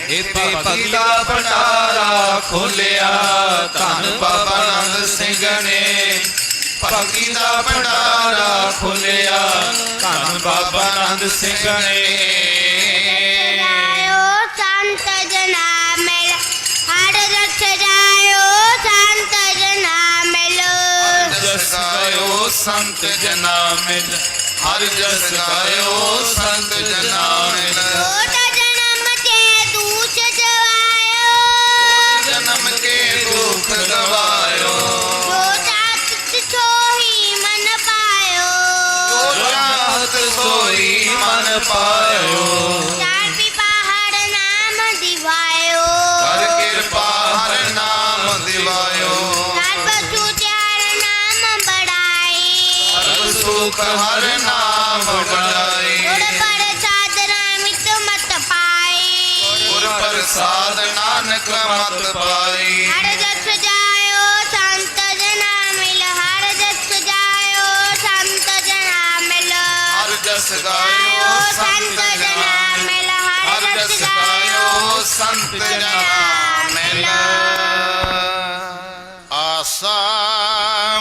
ਇੱਥੇ ਭਗਤੀ ਦਾ ਭੰਡਾਰਾ ਖੋਲਿਆ ਧੰਨ ਬਾਬਾ ਆਨੰਦ ਸਿੰਘ ਨੇ ਭਗਤੀ ਦਾ ਭੰਡਾਰਾ ਖੋਲਿਆ ਧੰਨ ਬਾਬਾ ਆਨੰਦ ਸਿੰਘ ਨੇ ਜਾਇਓ ਸੰਤ ਜਨਾ ਮਿਲ ਹਰ ਰਸ ਜਾਇਓ ਸੰਤ ਜਨਾ ਮਿਲ ਜਸ ਗਾਇਓ ਸੰਤ ਜਨਾ ਮਿਲ ਹਰ ਜਸ ਗਾਇਓ ਸੰਤ ਜਨਾ ਮਿਲ ਛੋਟਾ ਜਨਮ ਤੇ ਦੂਚ ਜਵਾਇਓ ਜਨਮ ਕੇ ਦੁੱਖ ਗਵਾਇਓ ਜੋ ਚਾਤ ਸੋਹੀ ਮਨ ਪਾਇਓ ਚਾਹਤ ਸੋਈ ਮਨ ਪਾਇਓ ਚਾਰ ਪਹਾੜ ਨਾਮ ਦਿਵਾਇਓ ਕਰ ਕਿਰਪਾ ਹਰ ਨਾਮ ਦਿਵਾਇਓ ਦੁਖ ਹਰ ਨਾਮ ਵਡਾਈ। ਗੁਰ ਪ੍ਰਸਾਦ ਨਾਮਿਤ ਮਤ ਪਾਈ। ਗੁਰ ਪ੍ਰਸਾਦ ਨਾਨਕ ਮਤ ਪਾਈ। ਹਰ ਜਸ ਜਾਇਓ ਸੰਤ ਜਨਾ ਮਿਲ। ਹਰ ਜਸ ਜਾਇਓ ਸੰਤ ਜਨਾ ਮਿਲ। ਹਰ ਜਸ ਗਾਇਓ ਸੰਤ ਜਨਾ ਮਿਲ। ਹਰ ਜਸ ਗਾਇਓ ਸੰਤ ਜਨਾ ਮਿਲ। ਆਸਾ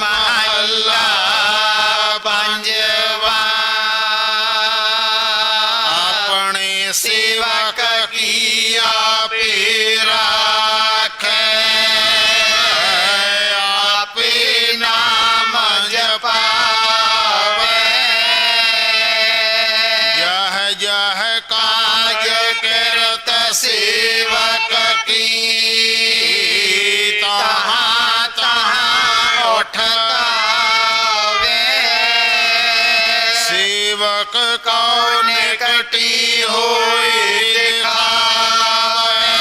ਮਹੱਲਾ ਪੰਜਵਾ। ਆਪਣੇ ਸੇਵਕ ਕੀ ਆਪੇ ਰਾਖੈ। ਆਪੇ ਨਾਮ ਜਪਾਵੈ। ਜਹ ਜਹ ਕਾਜ ਕਿਰਤ ਸੇਵਕ ਕੀ। ਤਹਾਂ ਤਹਾਂ ਉਠ ਧਾਵੈ। ਸੇਵਕ ਕਉ ਨਿਕਟੀ ਹੋਏ ਦਿਖਾਵੈ।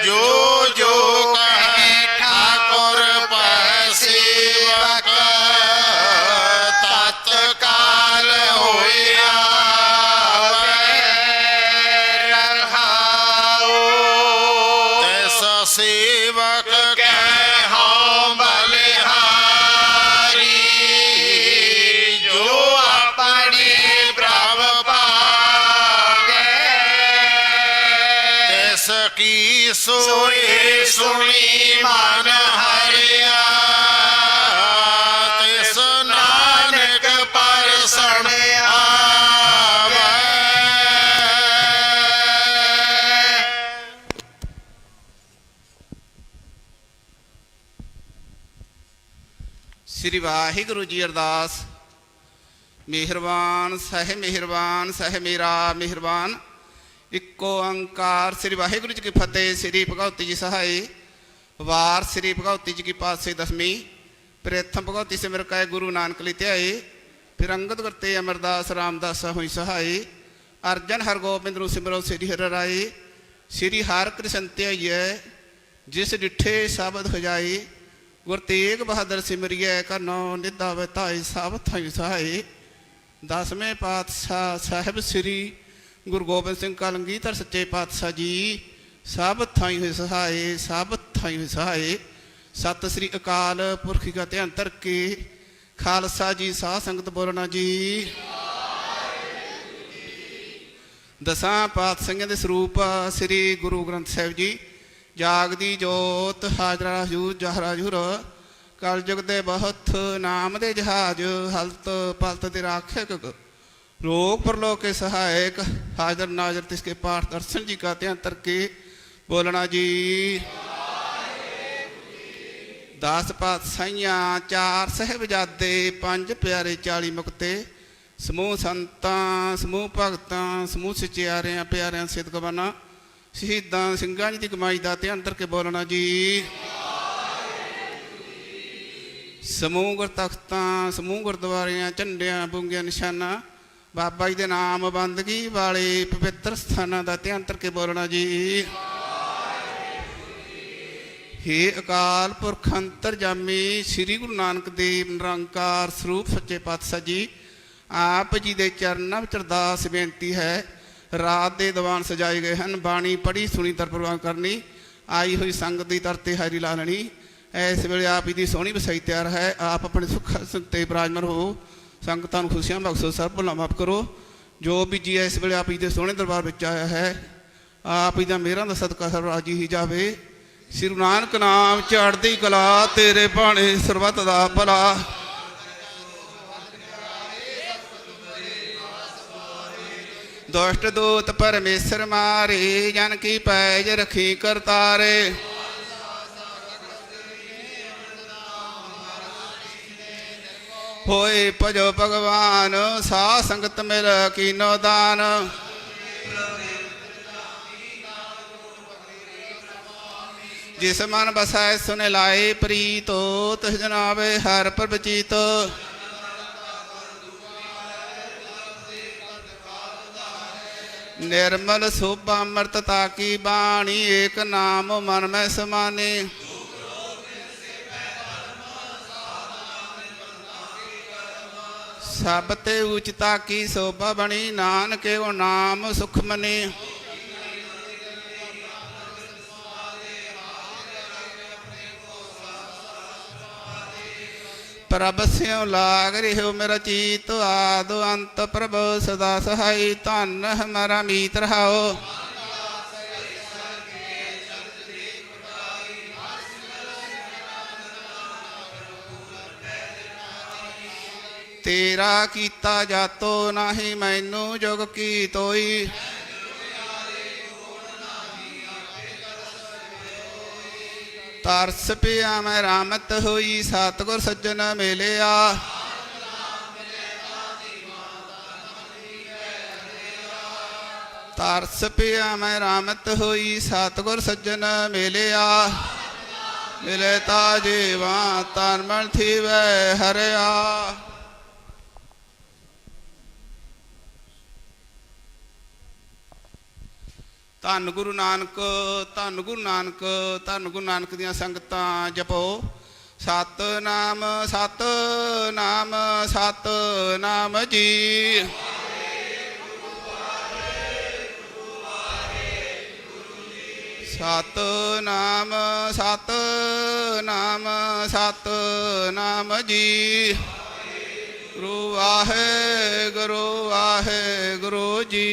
ਜੋ ਜੋ ਕਹੇ ਠਾਕੁਰ ਪੈ ਸੇਵਕ। ਤਤਕਾਲ ਹੋਏ ਆਵੈ। ਰਹਾਉ ਤਿਸ ਸੇਵਕ ਕਹਿ ਹਉ ਬਲਿਹਾਰੀ। ਜੋ ਆਪਣੇ ਪ੍ਰਭ ਪਾਵੈ। ਤਿਸ ਕੀ ਸੋਏ ਸੁਣੀ ਮਨ ਹਰਿਆ। ਤਿਸ ਨਾਨਕ ਪਰਸਣ ਆਵੈ। ਸ੍ਰੀ ਵਾਹਿਗੁਰੂ ਜੀ ਅਰਦਾਸ। ਮਿਹਰਬਾਨ ਸਹਿ ਮੇਰਾ ਮਿਹਰਬਾਨ। ਇੱਕੋ ਓੰਕਾਰ। ਸ੍ਰੀ ਵਾਹਿਗੁਰੂ ਜੀ ਕੀ ਫਤਿਹ। ਸ੍ਰੀ ਭਗਵਤੀ ਜੀ ਸਹਾਈ। ਵਾਰ ਸ੍ਰੀ ਭਗਵਤੀ ਜੀ ਕੀ ਪਾਸੇ ਦਸਵੀਂ। ਪ੍ਰਥਮ ਭਗਵਤੀ ਸਿਮਰ ਕੈ ਗੁਰੂ ਨਾਨਕ ਲਿ ਧਿਆਏ। ਫਿਰ ਅੰਗਦ ਕਰਤੇ ਅਮਰਦਾਸ ਰਾਮਦਾਸ ਹੋਈ ਸਹਾਈ। ਅਰਜਨ ਹਰਗੋਬਿੰਦ ਨੂੰ ਸਿਮਰੋ ਸ੍ਰੀ ਹਰਿ ਰਾਏ। ਸ੍ਰੀ ਹਰਿ ਕ੍ਰਿਸ਼ਨ ਧਿਆਈਐ ਜਿਸ ਡਿਠੇ ਸ਼ਬਦ ਖਜਾਈ। ਗੁਰ ਤੇਗ ਬਹਾਦਰ ਸਿਮਰਿਐ ਕਰਨੋ ਨਿਧਾ ਵਤਾਈ। ਸਭ ਥਾਈ ਸਹਾਈ। ਦਸਵੇਂ ਪਾਤਸ਼ਾਹ ਸਾਹਿਬ ਸ੍ਰੀ ਗੁਰੂ ਗੋਬਿੰਦ ਸਿੰਘ ਕਲਗੀਧਰ ਸੱਚੇ ਪਾਤਸ਼ਾਹ ਜੀ ਸਭ ਥਾਈ ਹੋਏ ਸਹਾਏ। ਸਭ ਥਾਈ ਹੋਏ ਸਹਾਏ। ਸਤਿ ਸ੍ਰੀ ਅਕਾਲ ਪੁਰਖ ਕਾ ਧਿਆਨ ਧਰ ਕੇ ਖਾਲਸਾ ਜੀ ਸਾਧ ਸੰਗਤ ਬੋਲਣਾ ਜੀ। ਦਸਾਂ ਪਾਤਸ਼ਾਹੀਆਂ ਦੇ ਸਰੂਪ ਸ੍ਰੀ ਗੁਰੂ ਗ੍ਰੰਥ ਸਾਹਿਬ ਜੀ। ਜਾਗਦੀ ਜੋਤ ਹਾਜ਼ਰਾ ਹਜ਼ੂਰ ਜਹਰਾ ਹਜ਼ੂਰ। ਕਲਯੁਗ ਦੇ ਬਹੁਤ ਨਾਮ ਦੇ ਜਹਾਜ਼। ਹਲਤ ਪਲਤ ਦੇ ਰਾਖਕ ਲੋਕ ਪਰਲੋਕ ਕੇ ਸਹਾਇਕ। ਹਾਜ਼ਰ ਨਾਜ਼ਰ ਤਿਸਕੇ ਪਾਠ ਦਰਸ਼ਨ ਜੀ ਕਾ ਧਿਆਨ ਧਰ ਕੇ ਬੋਲਣਾ ਜੀ। 10 ਪਾਤਸ਼ਾਹੀਆਂ 4 ਸਾਹਿਬਜ਼ਾਦੇ 5 ਪਿਆਰੇ 40 ਮੁਕਤੇ। ਸਮੂਹ ਸੰਤਾਂ ਸਮੂਹ ਭਗਤਾਂ ਸਮੂਹ ਸਚਿਆਰਿਆਂ ਪਿਆਰਿਆਂ ਸਿਦਕਵਾਨਾਂ ਸ਼ਹੀਦਾਂ ਸਿੰਘਾਂ ਜੀ ਦੀ ਕਮਾਈ ਦਾ ਧਿਆਨ ਧਰ ਕੇ ਬੋਲਣਾ ਜੀ। ਸਮੂਹ ਗੁਰਤਖਤਾਂ ਸਮੂਹ ਗੁਰਦੁਆਰਿਆਂ ਝੰਡਿਆਂ ਬੁੰਗਿਆਂ ਨਿਸ਼ਾਨਾਂ ਬਾਬਾ ਜੀ ਦੇ ਨਾਮ ਬੰਦਗੀ ਵਾਲੇ ਪਵਿੱਤਰ ਸਥਾਨਾਂ ਦਾ ਧਿਆਨ ਧਰ ਕੇ ਬੋਲਣਾ ਜੀ। ਹੇ ਅਕਾਲ ਪੁਰਖ ਅੰਤਰਜਾਮੀ ਸ੍ਰੀ ਗੁਰੂ ਨਾਨਕ ਦੇਵ ਨਿਰੰਕਾਰ ਸਰੂਪ ਸੱਚੇ ਪਾਤਸ਼ਾਹ ਜੀ ਆਪ ਜੀ ਦੇ ਚਰਨਾਂ ਵਿੱਚ ਅਰਦਾਸ ਬੇਨਤੀ ਹੈ। ਰਾਤ ਦੇ ਦੀਵਾਨ ਸਜਾਏ ਗਏ ਹਨ। ਬਾਣੀ ਪੜ੍ਹੀ ਸੁਣੀ ਦਰ ਪ੍ਰਵਾਨ ਕਰਨੀ। ਆਈ ਹੋਈ ਸੰਗਤ ਦੀ ਦਰ 'ਤੇ ਹਾਜ਼ਰੀ ਲਾ ਲੈਣੀ। ਇਸ ਵੇਲੇ ਆਪ ਜੀ ਦੀ ਸੋਹਣੀ ਵਸਾਈ ਤਿਆਰ ਹੈ। ਆਪ ਆਪਣੇ ਸੁੱਖ ਤੇ ਬਿਰਾਜਮਾਨ ਹੋ। ਸੰਗਤਾਂ ਨੂੰ ਖੁਸ਼ੀਆਂ ਬਖਸ਼ੋ। ਸਭ ਭੁੱਲਾਂ ਮਾਫ ਕਰੋ। ਜੋ ਵੀ ਜੀ ਇਸ ਵੇਲੇ ਆਪ ਜੀ ਦੇ ਸੋਹਣੇ ਦਰਬਾਰ ਵਿੱਚ ਆਇਆ ਹੈ ਆਪ ਜੀ ਦਾ ਮਿਹਰਾਂ ਦਾ ਸਦਕਾ ਸਭ ਰਾਜੀ ਹੀ ਜਾਵੇ। ਸ੍ਰੀ ਗੁਰੂ ਨਾਨਕ ਨਾਮ ਚੜ੍ਹਦੀ ਕਲਾ ਤੇਰੇ ਭਾਣੇ ਸਰਬੱਤ ਦਾ ਭਲਾ। ਦੁਸ਼ਟ ਦੂਤ ਪਰਮੇਸ਼ਰ ਮਾਰੇ ਜਨ ਕੀ ਪੈਜ ਰਖੀ ਕਰਤਾਰੇ। ਹੋਏ ਭਜੋ ਭਗਵਾਨ ਸਾਧ ਸੰਗਤ ਮਿਲ ਕੀਨੋ ਦਾਨ। ਜਿਸ ਮਨ ਬਸੈ ਸੁਨੇ ਲਾਏ ਪ੍ਰੀਤੋ ਤਿਸ ਜਨਾਵੇ ਹਰ ਪ੍ਰਭ ਚੀਤ। निर्मल शुभ अमृतता की बाणी एक नाम मन में समाने। ਸਭ ਤੇ ਉਚਤਾ ਕੀ ਸੋਭਾ ਬਣੀ ਨਾਨਕ ਓ ਨਾਮ ਸੁਖ ਮਨੀ ਪ੍ਰਭ ਸਿਉ ਲਾਗ ਰਹਿਓ ਮੇਰਾ ਚੀਤ ਆਦ ਅੰਤ ਪ੍ਰਭ ਸਦਾ ਸਹਾਈ ਧਨ ਹਮਾਰਾ ਮੀਤ ਰਹਾਓ ਤੇਰਾ ਕੀਤਾ ਜਾਤੋ ਨਾਹੀ ਮੈਨੂੰ ਜੁਗ ਕੀ ਤੋਈ ਤਰਸ ਪਿਆ ਮੈਂ ਰਾਮਤ ਹੋਈ ਸਤਿਗੁਰ ਸੱਜਣ ਮਿਲਿਆ ਤਰਸ ਪਿਆ ਮੈਂ ਰਾਮਤ ਹੋਈ ਸਤਿਗੁਰ ਸੱਜਣ ਮਿਲਿਆ ਮਿਲੇ ਤਾ ਜੀਵਾ ਤਨ ਮਨ ਥੀਵੈ ਹਰਿਆ। ਧੰਨ ਗੁਰੂ ਨਾਨਕ ਧੰਨ ਗੁਰੂ ਨਾਨਕ ਧੰਨ ਗੁਰੂ ਨਾਨਕ ਦੀਆਂ ਸੰਗਤਾਂ ਜਪੋ ਸਤਿਨਾਮ ਸਤਿਨਾਮ ਸਤਿਨਾਮ ਜੀ। ਸਤਿਨਾਮ ਸਤਿਨਾਮ ਸਤਿਨਾਮ ਜੀ। ਗੁਰੂ ਵਾਹਿਗੁਰੂ ਵਾਹਿਗੁਰੂ ਜੀ।